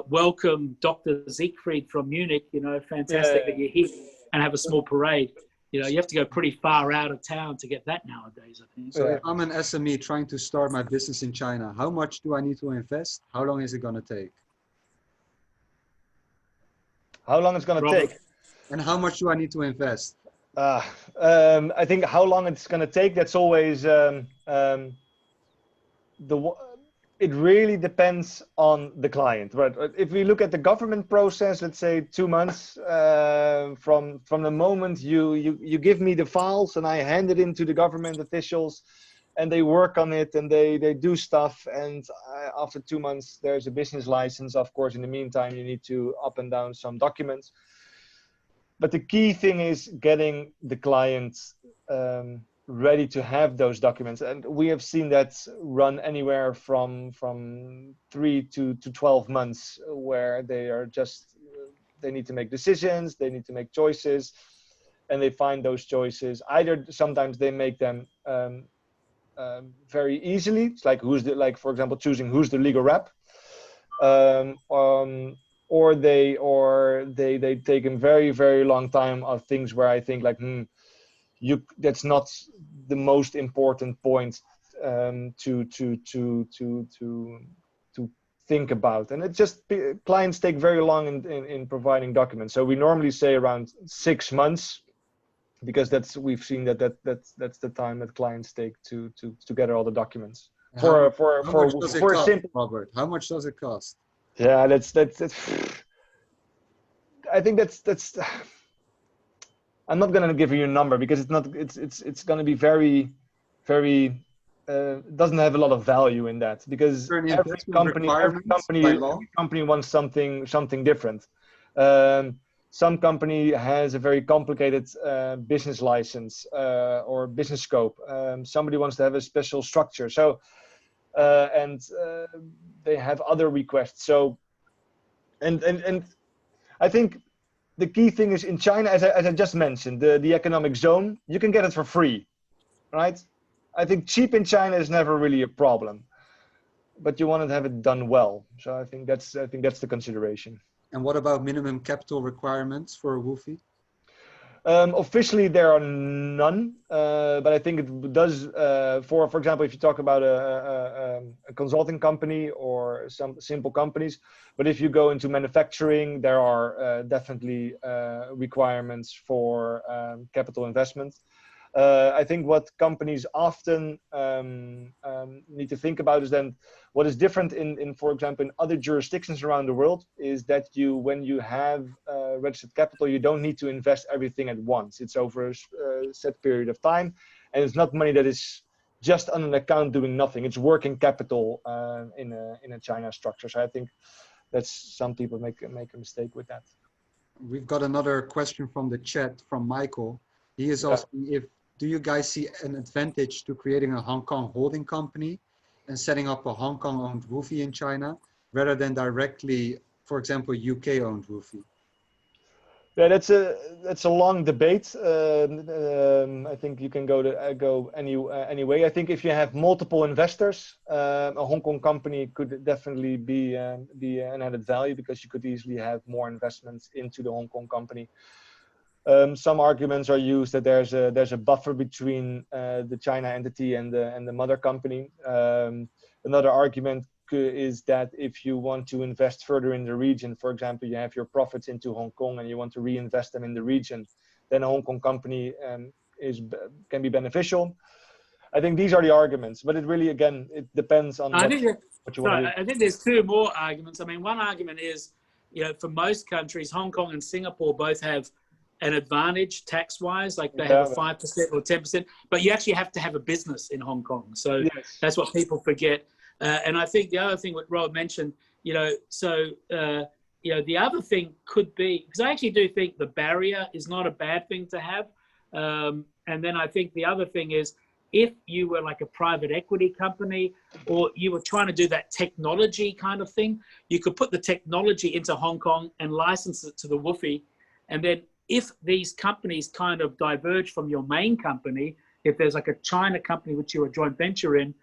[SPEAKER 3] welcome Dr. Siegfried from Munich, fantastic that you're here, and have a small parade. You have to go pretty far out of town to get that nowadays, I think.
[SPEAKER 1] So if I'm an SME trying to start my business in China, how much do I need to invest? How long is it going to take?
[SPEAKER 2] How long it's going to take?
[SPEAKER 1] And how much do I need to invest?
[SPEAKER 2] I think how long it's going to take, that's always it really depends on the client, right? If we look at the government process, let's say 2 months from the moment you give me the files and I hand it into the government officials, and they work on it and they do stuff, and after 2 months there's a business license. Of course, in the meantime you need to up and down some documents, but the key thing is getting the client ready to have those documents, and we have seen that run anywhere from 3 to 12 months, where they need to make decisions, they need to make choices, and they find those choices. Either sometimes they make them very easily. It's like for example, choosing who's the legal rep, or they take a very, very long time of things where I think like, that's not the most important point to think about. And it just, clients take very long in providing documents. So we normally say around 6 months, because we've seen that's the time that clients take to gather all the documents.
[SPEAKER 1] How much does it cost, Robert? How much does it cost?
[SPEAKER 2] Yeah, that's I think that's I'm not going to give you a number, because it's going to be very, very doesn't have a lot of value in that, because every company wants something different. Some company has a very complicated business license or business scope. Somebody wants to have a special structure. So they have other requests. So and I think the key thing is in China, as I just mentioned, the economic zone, you can get it for free, right? I think cheap in China is never really a problem, but you want to have it done well. So I think that's the consideration. And
[SPEAKER 1] what about minimum capital requirements for a WOFE?
[SPEAKER 2] Officially, there are none, but I think it does. For example, if you talk about a consulting company or some simple companies, but if you go into manufacturing, there are definitely requirements for capital investment. I think what companies often need to think about is then what is different in, for example, in other jurisdictions around the world, is that when you have registered capital, you don't need to invest everything at once. It's over a set period of time, and it's not money that is just on an account doing nothing. It's working capital in a China structure. So I think that's, some people make a mistake with that.
[SPEAKER 1] We've got another question from the chat from Michael. He is asking do you guys see an advantage to creating a Hong Kong holding company and setting up a Hong Kong owned WOFE in China rather than directly, for example, UK owned WOFE?
[SPEAKER 2] Yeah, that's a long debate. I think you can go any way. I think if you have multiple investors, a Hong Kong company could definitely be an added value, because you could easily have more investments into the Hong Kong company. Some arguments are used that there's a buffer between the China entity and the mother company. Another argument is that if you want to invest further in the region, for example, you have your profits into Hong Kong and you want to reinvest them in the region, then a Hong Kong company can be beneficial. I think these are the arguments, but it really, again, it depends on what you want to do.
[SPEAKER 3] I think there's two more arguments. I mean, one argument is, for most countries, Hong Kong and Singapore both have an advantage tax-wise, like they have a 5% or 10%, but you actually have to have a business in Hong Kong. So that's what people forget. And I think the other thing what Rob mentioned, the other thing could be, because I actually do think the barrier is not a bad thing to have. And then I think the other thing is, if you were like a private equity company or you were trying to do that technology kind of thing, you could put the technology into Hong Kong and license it to the woofie. And then if these companies kind of diverge from your main company, if there's like a China company which you're a joint venture in,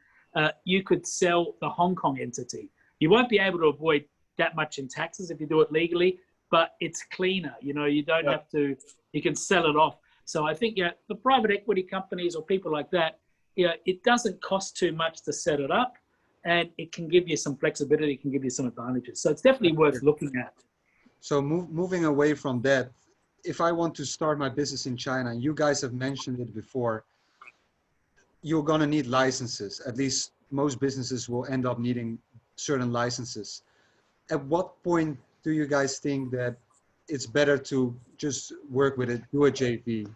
[SPEAKER 3] you could sell the Hong Kong entity. You won't be able to avoid that much in taxes if you do it legally, but it's cleaner. You know, you don't have to, you can sell it off. So I think, yeah, the private equity companies or people like that, yeah, it doesn't cost too much to set it up, and it can give you some flexibility, it can give you some advantages. So it's definitely worth looking at.
[SPEAKER 1] So moving away from that, if I want to start my business in China, you guys have mentioned it before, you're going to need licenses. At least most businesses will end up needing certain licenses. At what point do you guys think that it's better to just work with it, do a JV,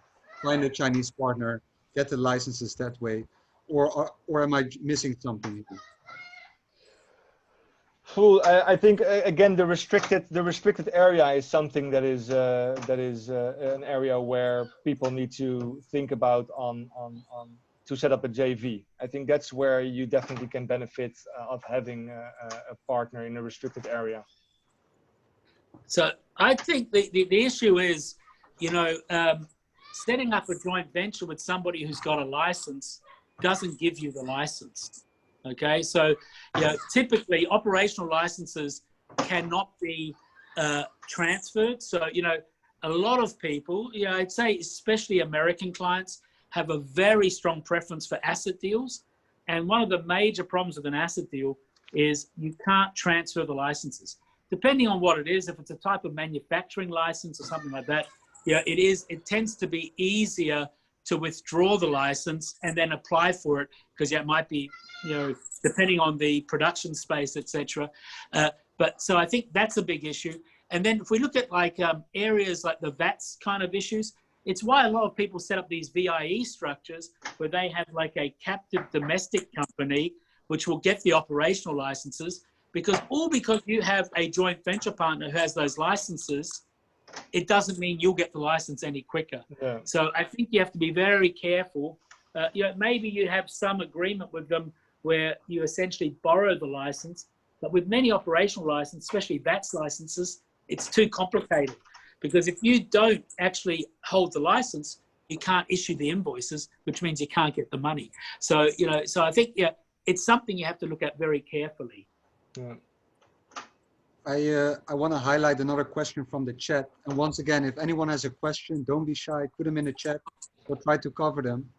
[SPEAKER 1] find a Chinese partner, get the licenses that way, or am I missing something here?
[SPEAKER 2] Well, I think again the restricted area is something that is an area where people need to think about on to set up a JV. I think that's where you definitely can benefit of having a partner in a restricted area.
[SPEAKER 3] So I think the issue is, you know, setting up a joint venture with somebody who's got a license doesn't give you the license. Okay, so you know, typically operational licenses cannot be transferred. So you know, a lot of people, you know, I'd say especially American clients, have a very strong preference for asset deals. And one of the major problems with an asset deal is you can't transfer the licenses. Depending on what it is, if it's a type of manufacturing license or something like that, yeah, it tends to be easier to withdraw the license and then apply for it, because it might be, you know, depending on the production space, etc. But so I think that's a big issue. And then if we look at like areas like the VATS kind of issues, it's why a lot of people set up these VIE structures where they have like a captive domestic company which will get the operational licenses, because you have a joint venture partner who has those licenses, it doesn't mean you'll get the license any quicker. Yeah. So I think you have to be very careful. You know, maybe you have some agreement with them where you essentially borrow the license, but with many operational licenses, especially VATS licenses, it's too complicated, because if you don't actually hold the license, you can't issue the invoices, which means you can't get the money. So, you know, so I think, yeah, it's something you have to look at very carefully.
[SPEAKER 2] Yeah.
[SPEAKER 1] I want to highlight another question from the chat. And once again, if anyone has a question, don't be shy, put them in the chat. We'll try to cover them.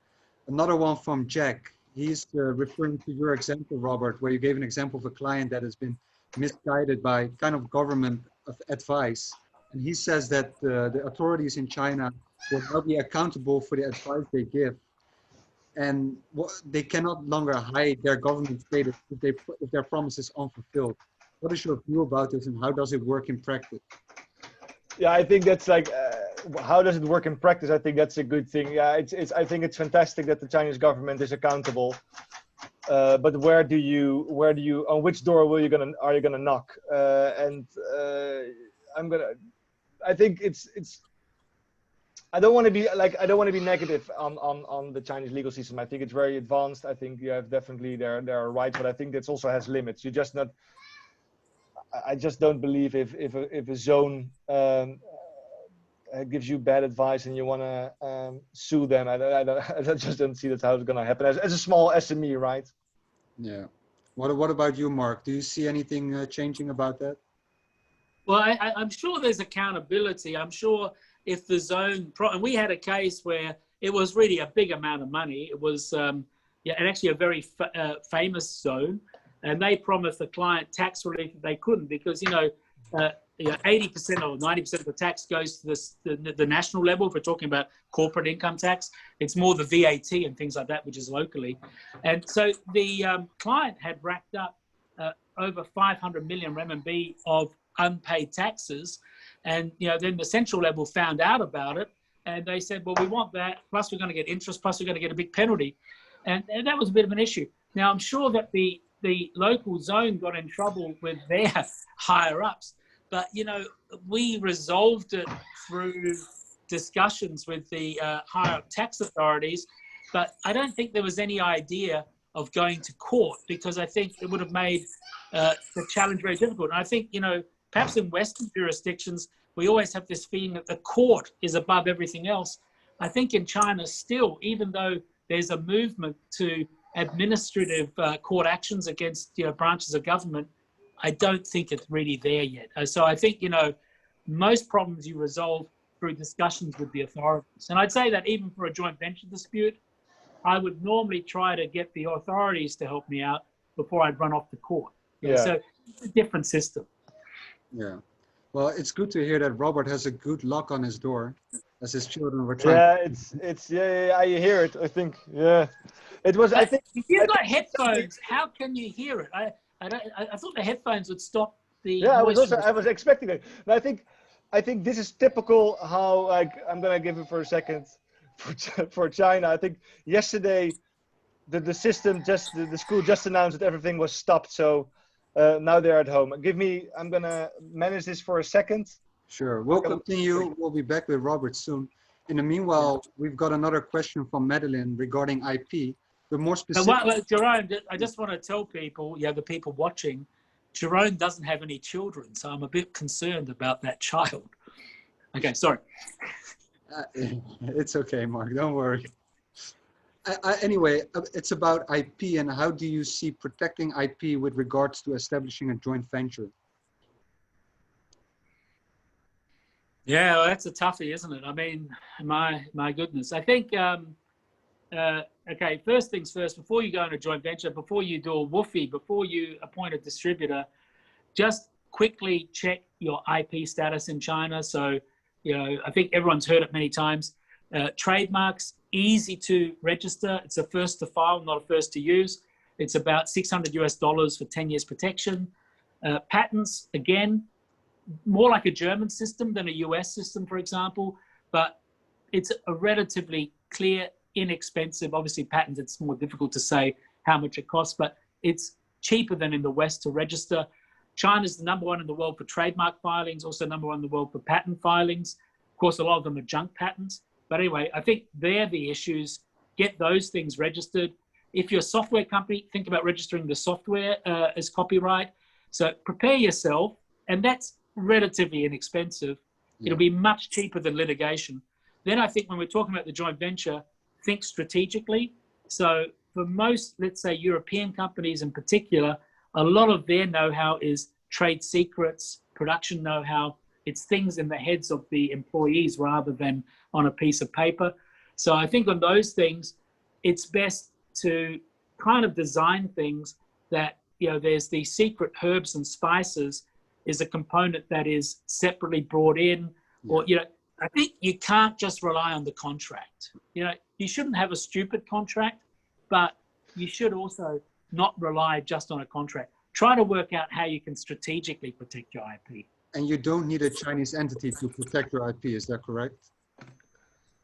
[SPEAKER 1] Another one from Jack. He's referring to your example, Robert, where you gave an example of a client that has been misguided by kind of government advice. And he says that the authorities in China will not be accountable for the advice they give. And they cannot longer hide their government status if their promise is unfulfilled. What is your view about this, and how does it work in practice?
[SPEAKER 2] Yeah, I think that's like, how does it work in practice? I think that's a good thing. Yeah, I think it's fantastic that the Chinese government is accountable. But where do you, on which door are you gonna knock? I think I don't want to be negative on the Chinese legal system. I think it's very advanced. I think you have definitely there are rights, but I think it also has limits. I just don't believe if a zone gives you bad advice and you want to sue them. I just don't see that's how it's going to happen as a small SME, right?
[SPEAKER 1] Yeah. What about you, Mark? Do you see anything changing about that?
[SPEAKER 3] Well, I'm sure there's accountability. I'm sure if the zone, and we had a case where it was really a big amount of money. It was, and actually a very famous zone, and they promised the client tax relief that they couldn't, because 80% or 90% of the tax goes to the national level. If we're talking about corporate income tax, it's more the VAT and things like that, which is locally. And so the client had racked up over 500 million RMB of unpaid taxes, and then the central level found out about it, and they said, well, we want that, plus we're going to get interest, plus we're going to get a big penalty, and that was a bit of an issue. Now I'm sure that the local zone got in trouble with their higher ups, but we resolved it through discussions with the higher up tax authorities, but I don't think there was any idea of going to court, because I think it would have made the challenge very difficult. And I think, perhaps in Western jurisdictions, we always have this feeling that the court is above everything else. I think in China still, even though there's a movement to administrative court actions against branches of government, I don't think it's really there yet. So I think, most problems you resolve through discussions with the authorities. And I'd say that even for a joint venture dispute, I would normally try to get the authorities to help me out before I'd run off to court. So it's a different system.
[SPEAKER 1] Yeah. Well, it's good to hear that Robert has a good lock on his door as his children were trying.
[SPEAKER 2] Yeah, I hear it. I think, it was. I think
[SPEAKER 3] if you've got headphones, how can you hear it? I thought the headphones would stop the.
[SPEAKER 2] Yeah, I was expecting it. And I think this is typical how, I'm gonna give it for a second for China. I think yesterday the system the school just announced that everything was stopped. So now they're at home. I'm gonna manage this for a second.
[SPEAKER 1] Sure, we'll continue. We'll be back with Robert soon. In the meanwhile, we've got another question from Madeline regarding IP. But more specific.
[SPEAKER 3] Jerome, I just want to tell people, the people watching, Jerome doesn't have any children, so I'm a bit concerned about that child. Okay, sorry.
[SPEAKER 1] It's okay, Mark, don't worry. Anyway, it's about IP, and how do you see protecting IP with regards to establishing a joint venture?
[SPEAKER 3] Yeah, well, that's a toughie, isn't it? I mean, my goodness. I think, okay, first things first, before you go into a joint venture, before you do a woofie, before you appoint a distributor, just quickly check your IP status in China. So, I think everyone's heard it many times. Trademarks, easy to register. It's a first to file, not a first to use. It's about $600 for 10 years protection. Patents, again, more like a German system than a US system, for example, but it's a relatively clear, inexpensive. Obviously, patents, it's more difficult to say how much it costs, but it's cheaper than in the West to register. China's the #1 in the world for trademark filings, also #1 in the world for patent filings. Of course, a lot of them are junk patents. But anyway, I think they're the issues. Get those things registered. If you're a software company, think about registering the software as copyright. So prepare yourself, and that's relatively inexpensive. It'll be much cheaper than litigation. Then I think when we're talking about the joint venture, think strategically. So for most, let's say, European companies in particular, a lot of their know-how is trade secrets, production know-how. It's things in the heads of the employees rather than on a piece of paper. So I think on those things, it's best to kind of design things that, there's the secret herbs and spices is a component that is separately brought in, or, I think you can't just rely on the contract. You shouldn't have a stupid contract, but you should also not rely just on a contract. Try to work out how you can strategically protect your IP.
[SPEAKER 1] And you don't need a Chinese entity to protect your IP, is that correct?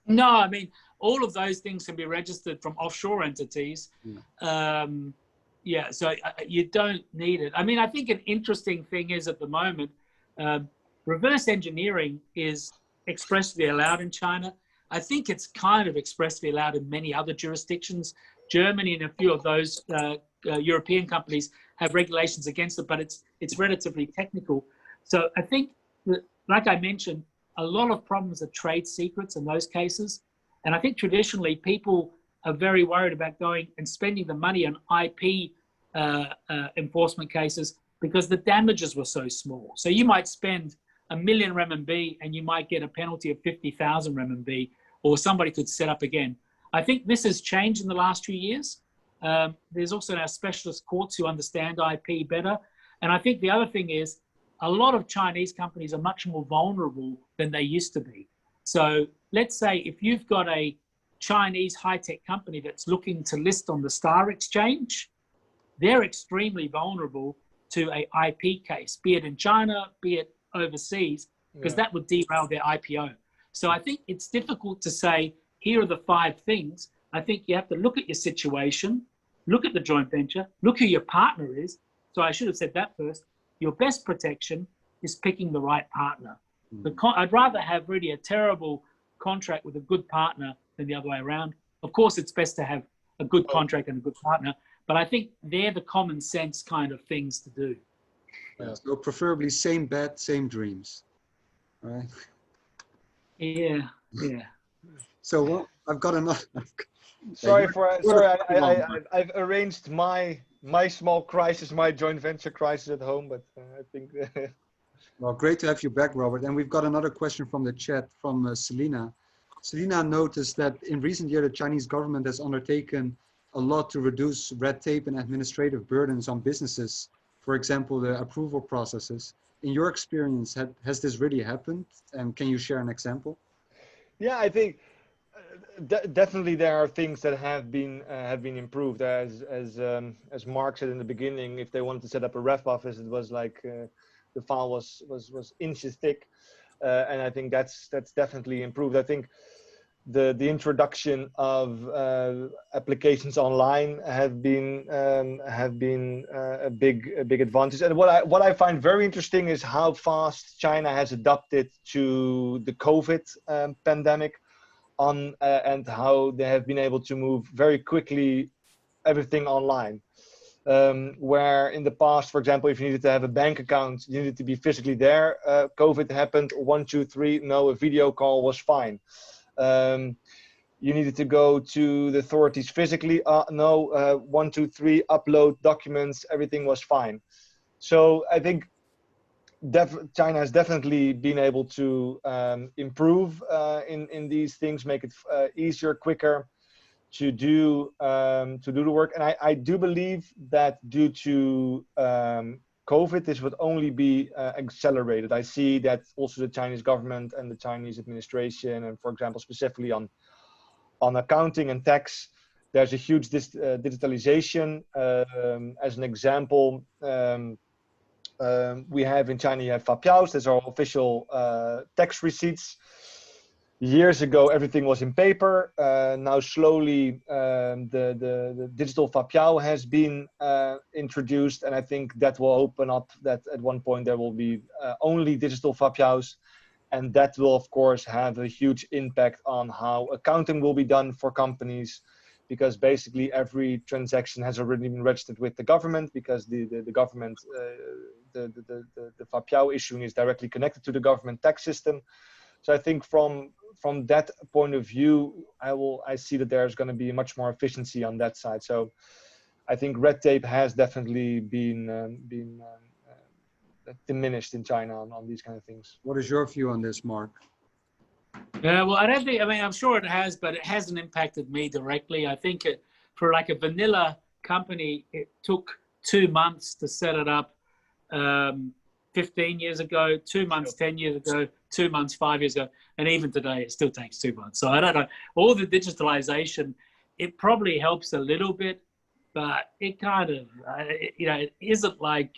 [SPEAKER 3] No, I mean, all of those things can be registered from offshore entities. So you don't need it. I mean, I think an interesting thing is at the moment, reverse engineering is expressly allowed in China. I think it's kind of expressly allowed in many other jurisdictions. Germany and a few of those European companies have regulations against it, but it's relatively technical. So I think, that, like I mentioned, a lot of problems are trade secrets in those cases. And I think traditionally people are very worried about going and spending the money on IP enforcement cases because the damages were so small. So you might spend 1 million RMB and you might get a penalty of 50,000 RMB, or somebody could set up again. I think this has changed in the last few years. There's also now specialist courts who understand IP better. And I think the other thing is a lot of Chinese companies are much more vulnerable than they used to be. So let's say if you've got a Chinese high-tech company that's looking to list on the Star Exchange, they're extremely vulnerable to a IP case, be it in China, be it overseas, because that would derail their IPO. So I think it's difficult to say, here are the 5 things. I think you have to look at your situation, look at the joint venture, look who your partner is. So I should have said that first. Your best protection is picking the right partner. I'd rather have really a terrible contract with a good partner than the other way around. Of course, it's best to have a good contract and a good partner, but I think they're the common sense kind of things to do.
[SPEAKER 1] Yeah. So preferably same bed, same dreams, right?
[SPEAKER 3] Yeah, yeah.
[SPEAKER 1] So well, I've got another.
[SPEAKER 2] Sorry, I've arranged my small crisis, my joint venture crisis at home, but I think.
[SPEAKER 1] Well, great to have you back, Robert. And we've got another question from the chat from Selina. Selina noticed that in recent years, the Chinese government has undertaken a lot to reduce red tape and administrative burdens on businesses. For example, the approval processes. In your experience, has this really happened? And can you share an example?
[SPEAKER 2] Yeah, I think definitely there are things that have been improved. As Mark said in the beginning, if they wanted to set up a ref office, it was like the file was inches thick, and I think that's definitely improved. I think the introduction of applications online have been a big advantage. And what I find very interesting is how fast China has adapted to the COVID pandemic and how they have been able to move very quickly everything online. Where in the past, for example, if you needed to have a bank account, you needed to be physically there. COVID happened, 1, 2, 3, no, a video call was fine. You needed to go to the authorities physically, no, 1, 2, 3, upload documents, everything was fine. So I think China has definitely been able to improve in these things, make it easier, quicker to do the work. And I do believe that due to COVID, this would only be accelerated. I see that also the Chinese government and the Chinese administration, and for example, specifically on accounting and tax, there's a huge digitalization. As an example, we have in China, you have fapiaos, those are official tax receipts. Years ago, everything was in paper. Now, slowly, the digital fapiao has been introduced, and I think that will open up that at one point there will be only digital fapiaos, and that will, of course, have a huge impact on how accounting will be done for companies, because basically every transaction has already been registered with the government, because the government, the fapiao issuing is directly connected to the government tax system. So I think from that point of view, I see that there's going to be much more efficiency on that side. So I think red tape has definitely been diminished in China on these kind of things.
[SPEAKER 1] What is your view on this, Mark?
[SPEAKER 3] Yeah, well, I'm sure it has, but it hasn't impacted me directly. I think for like a vanilla company, it took 2 months to set it up 15 years ago, 2 months 10 years ago, 2 months 5 years ago, and even today it still takes 2 months. So I don't know. All the digitalization, it probably helps a little bit, but it kind of, it isn't like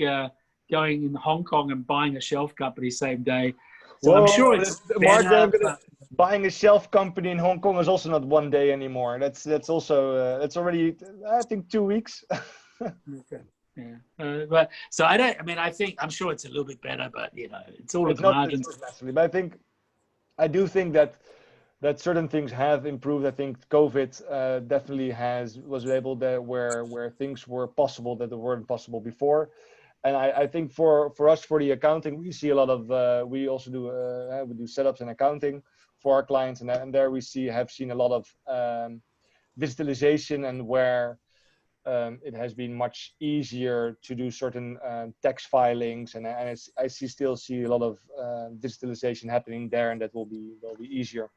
[SPEAKER 3] going in Hong Kong and buying a shelf company same day. So I'm sure it's better,
[SPEAKER 2] buying a shelf company in Hong Kong is also not one day anymore. That's also that's already, I think, 2 weeks.
[SPEAKER 3] Okay. Yeah. But so I'm sure it's a little bit better, but it's all at the margins.
[SPEAKER 2] Massively, but I do think that certain things have improved. I think COVID definitely was able there where things were possible that weren't possible before. And I think for us, for the accounting, we see a lot of, we also do, we do setups and accounting for our clients. And there we have seen a lot of digitalization, and where it has been much easier to do certain tax filings. And I still see a lot of digitalization happening there, and that will be easier.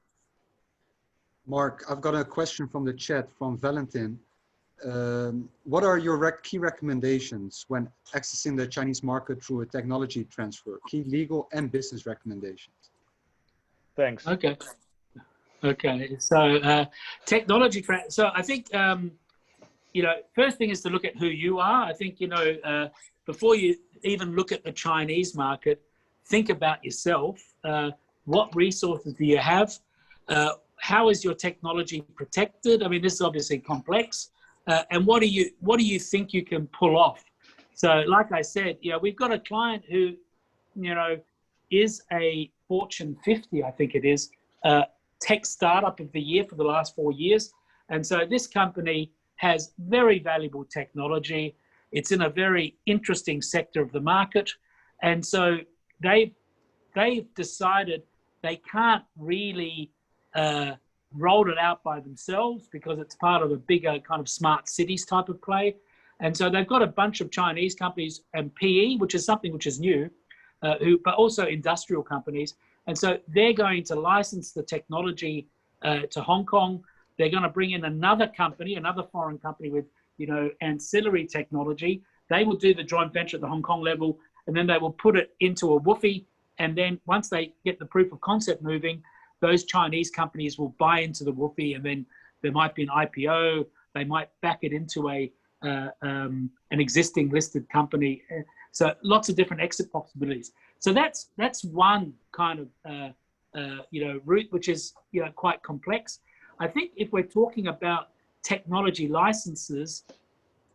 [SPEAKER 1] Mark, I've got a question from the chat from Valentin. What are your key recommendations when accessing the Chinese market through a technology transfer? Key legal and business recommendations.
[SPEAKER 2] Thanks.
[SPEAKER 3] Okay. So technology. So I think first thing is to look at who you are. I think before you even look at the Chinese market, think about yourself. What resources do you have? How is your technology protected? I mean, this is obviously complex. And what do you think you can pull off? So, like I said, we've got a client who, is a Fortune 50, I think it is, tech startup of the year for the last 4 years. And so this company has very valuable technology. It's in a very interesting sector of the market. And so they've decided they can't really roll it out by themselves because it's part of a bigger kind of smart cities type of play. And so they've got a bunch of Chinese companies and PE, which is something which is new, but also industrial companies. And so they're going to license the technology to Hong Kong. They're going to bring in another company, another foreign company with, ancillary technology. They will do the joint venture at the Hong Kong level, and then they will put it into a woofie. And then once they get the proof of concept moving, those Chinese companies will buy into the woofie, and then there might be an IPO. They might back it into an existing listed company. So lots of different exit possibilities. So that's one kind of route, which is quite complex. I think if we're talking about technology licenses,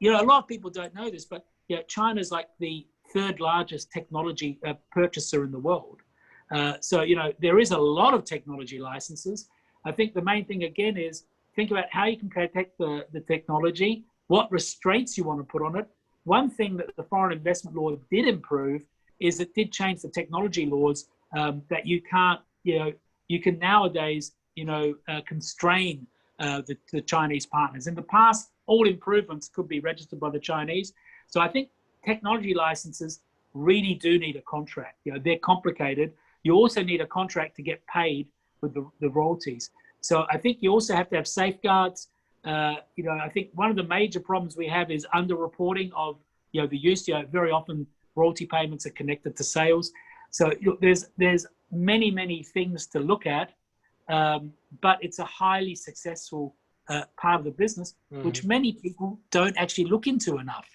[SPEAKER 3] a lot of people don't know this, but China's like the third largest technology purchaser in the world. So there is a lot of technology licenses. I think the main thing again is think about how you can protect the technology, what restraints you want to put on it. One thing that the foreign investment law did improve is it did change the technology laws that you can't, you can nowadays, constrain the Chinese partners. In the past, all improvements could be registered by the Chinese. So I think technology licenses really do need a contract. They're complicated. You also need a contract to get paid with the royalties. So I think you also have to have safeguards. I think one of the major problems we have is underreporting of the use. Very often royalty payments are connected to sales. So there's many things to look at, but it's a highly successful part of the business, which many people don't actually look into enough.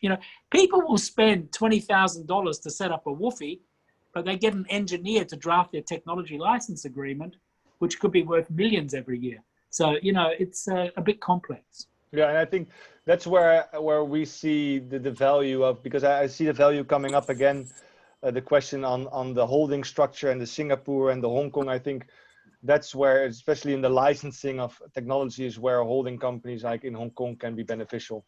[SPEAKER 3] People will spend $20,000 to set up a woofie, but they get an engineer to draft their technology license agreement, which could be worth millions every year. So, it's a bit complex.
[SPEAKER 2] Yeah, and I think that's where we see the value of, because I see the value coming up again, the question on the holding structure and the Singapore and the Hong Kong. I think that's where, especially in the licensing of technology, is where holding companies like in Hong Kong can be beneficial.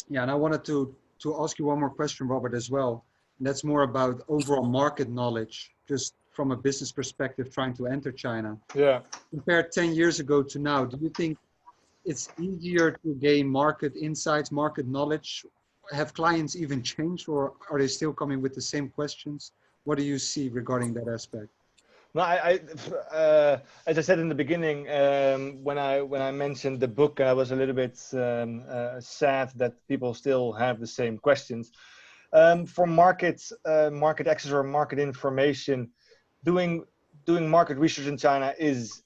[SPEAKER 1] Yeah, and I wanted to ask you one more question, Robert, as well. And that's more about overall market knowledge, just from a business perspective, trying to enter China.
[SPEAKER 2] Yeah.
[SPEAKER 1] Compared 10 years ago to now, do you think it's easier to gain market insights, market knowledge? Have clients even changed, or are they still coming with the same questions? What do you see regarding that aspect?
[SPEAKER 2] No, as I said in the beginning, when I mentioned the book, I was a little bit sad that people still have the same questions. For market access or market information, doing market research in China is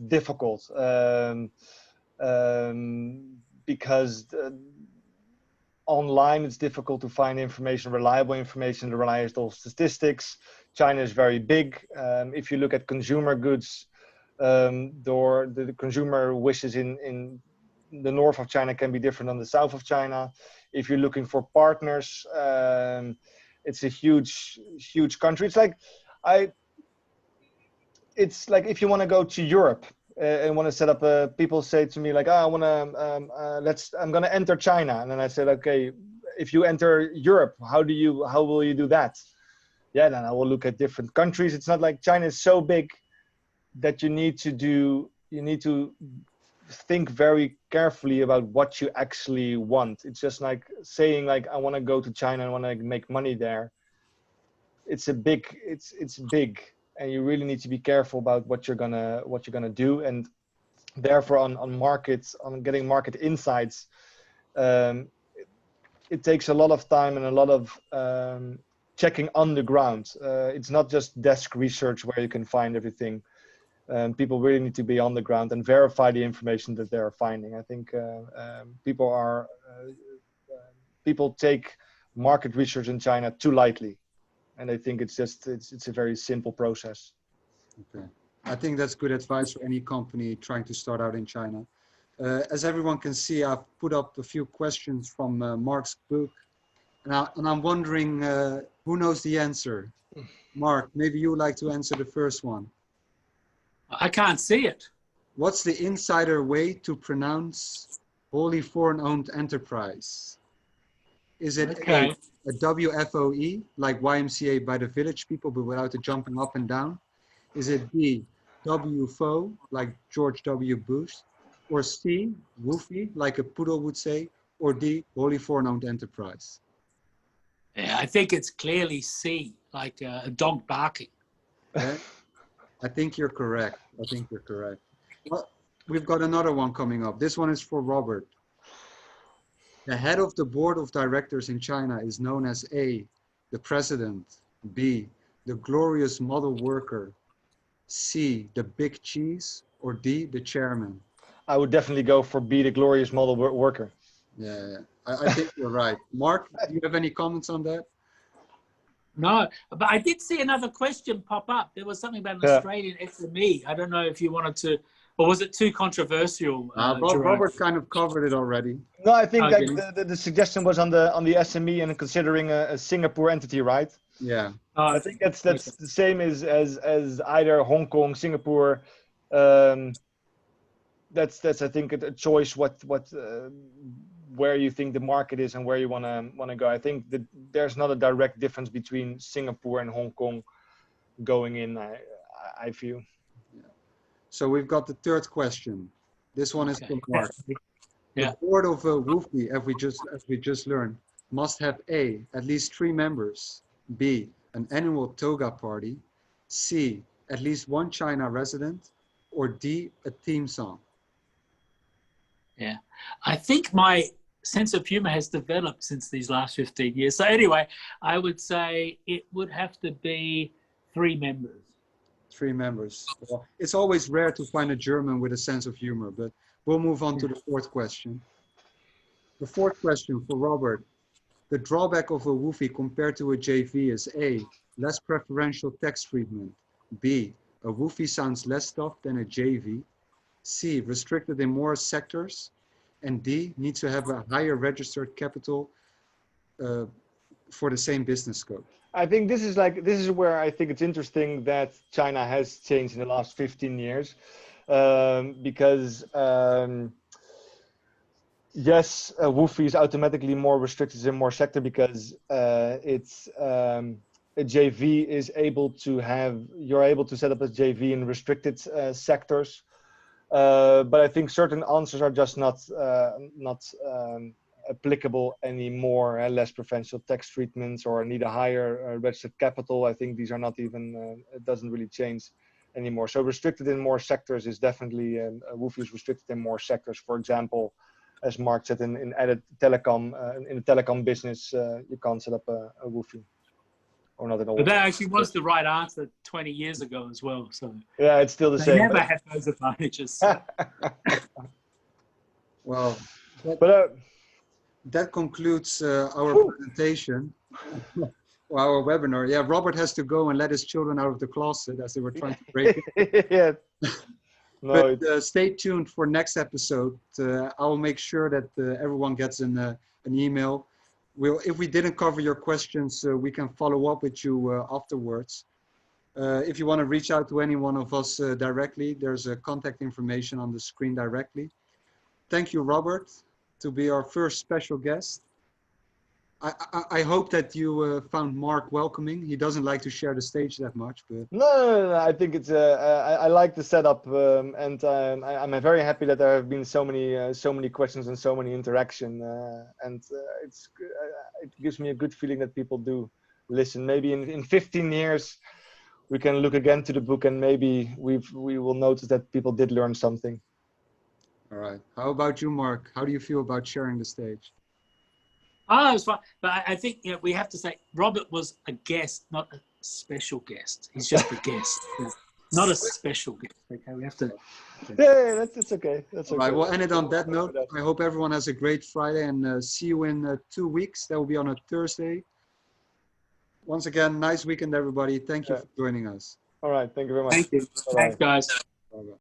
[SPEAKER 2] difficult because online it's difficult to find information, reliable information, reliable statistics. China is very big. If you look at consumer goods, the consumer wishes in the north of China can be different than the south of China. If you're looking for partners, it's a huge country. It's like if you want to go to Europe and want to set up people say to me like, I'm going to enter China. And then I said, okay, if you enter Europe, how will you do that? Yeah, then I will look at different countries. It's not like China is so big that you need to think very carefully about what you actually want. It's just like saying like, I want to go to China, I want to make money there. It's big, and you really need to be careful about what you're gonna do. And therefore on getting market insights, it takes a lot of time and a lot of checking on the ground. It's not just desk research where you can find everything. People really need to be on the ground and verify the information that they're finding. I think people take market research in China too lightly, and I think it's a very simple process.
[SPEAKER 1] Okay, I think that's good advice for any company trying to start out in China. As everyone can see, I've put up a few questions from Mark's book, and I'm wondering who knows the answer. Mark, maybe you would like to answer the first one.
[SPEAKER 3] I can't see it.
[SPEAKER 1] What's the insider way to pronounce wholly foreign-owned enterprise? Is it
[SPEAKER 3] Okay.
[SPEAKER 1] A WFOE, like YMCA by the village people, but without the jumping up and down? Is it B, WFO, like George W. Bush? Or C, Woofy, like a poodle would say? Or D, wholly foreign-owned enterprise?
[SPEAKER 3] Yeah, I think it's clearly C, like a dog barking.
[SPEAKER 1] Okay. I think you're correct. I think you're correct. Well, we've got another one coming up. This one is for Robert. The head of the board of directors in China is known as A, the president, B, the glorious model worker, C, the big cheese, or D, the chairman.
[SPEAKER 2] I would definitely go for B, the glorious model worker.
[SPEAKER 1] Yeah, I think you're right. Mark, do you have any comments on that?
[SPEAKER 3] No, but I did see another question pop up. There was something about an Australian SME. I don't know if you wanted to, or was it too controversial?
[SPEAKER 1] Robert kind of covered it already.
[SPEAKER 2] No, I think
[SPEAKER 3] Okay.
[SPEAKER 2] that the suggestion was on the SME and considering a Singapore entity, right?
[SPEAKER 1] Yeah.
[SPEAKER 2] I think that's the same as either Hong Kong, Singapore. That's I think a choice where you think the market is and where you want to go. I think that there's not a direct difference between Singapore and Hong Kong going in. I feel.
[SPEAKER 1] Yeah. So we've got the third question. This one is from Mark.
[SPEAKER 3] Yeah.
[SPEAKER 1] The board of Woofy, as we just learned, must have A, at least 3 members, B, an annual toga party, C, at least 1 China resident, or D, a theme song.
[SPEAKER 3] Yeah, I think my sense of humor has developed since these last 15 years. So anyway, I would say it would have to be 3 members.
[SPEAKER 1] 3 members. Well, it's always rare to find a German with a sense of humor, but we'll move on to the fourth question. The fourth question for Robert. The drawback of a Woofy compared to a JV is A, less preferential tax treatment, B, a Woofy sounds less tough than a JV, C, restricted in more sectors, and D, needs to have a higher registered capital for the same business scope.
[SPEAKER 2] I think this is where I think it's interesting that China has changed in the last 15 years, because yes, Woofy is automatically more restricted in more sector because it's a JV is able to you're able to set up a JV in restricted sectors. But I think certain answers are just not applicable anymore. Less preferential tax treatments or need a higher registered capital. I think these are not even. It doesn't really change anymore. So restricted in more sectors is definitely Woofy is restricted in more sectors. For example, as Mark said, in added telecom, in the telecom business, you can't set up a Woofy. Or not at all.
[SPEAKER 3] But that actually was the right answer 20 years ago as well. So
[SPEAKER 2] yeah, it's still the same.
[SPEAKER 3] Never had those advantages.
[SPEAKER 1] Well, that concludes our presentation, or our webinar. Yeah, Robert has to go and let his children out of the closet as they were trying to break it.
[SPEAKER 2] Yeah. No,
[SPEAKER 1] but stay tuned for next episode. I will make sure that everyone gets an email. If we didn't cover your questions, we can follow up with you afterwards. If you want to reach out to any one of us directly, there's contact information on the screen directly. Thank you, Robert, to be our first special guest. I hope that you found Mark welcoming. He doesn't like to share the stage that much, but
[SPEAKER 2] no. I think it's I like the setup, and I'm very happy that there have been so many questions and so many interaction, and it gives me a good feeling that people do listen. Maybe in 15 years we can look again to the book and maybe we will notice that people did learn something.
[SPEAKER 1] All right. How about you, Mark? How do you feel about sharing the stage?
[SPEAKER 3] Oh, it was fun. But I think we have to say Robert was a guest, not a special guest. He's just a guest, not a special guest. Okay, we have to.
[SPEAKER 2] Yeah, that's okay. That's okay.
[SPEAKER 1] All right, we'll end it on that note. I hope everyone has a great Friday and see you in 2 weeks. That will be on a Thursday. Once again, nice weekend, everybody. Thank you for joining us.
[SPEAKER 2] All right. Thank you very much.
[SPEAKER 3] Thank you.
[SPEAKER 2] Bye-bye.
[SPEAKER 3] Thanks, guys.
[SPEAKER 1] Bye-bye.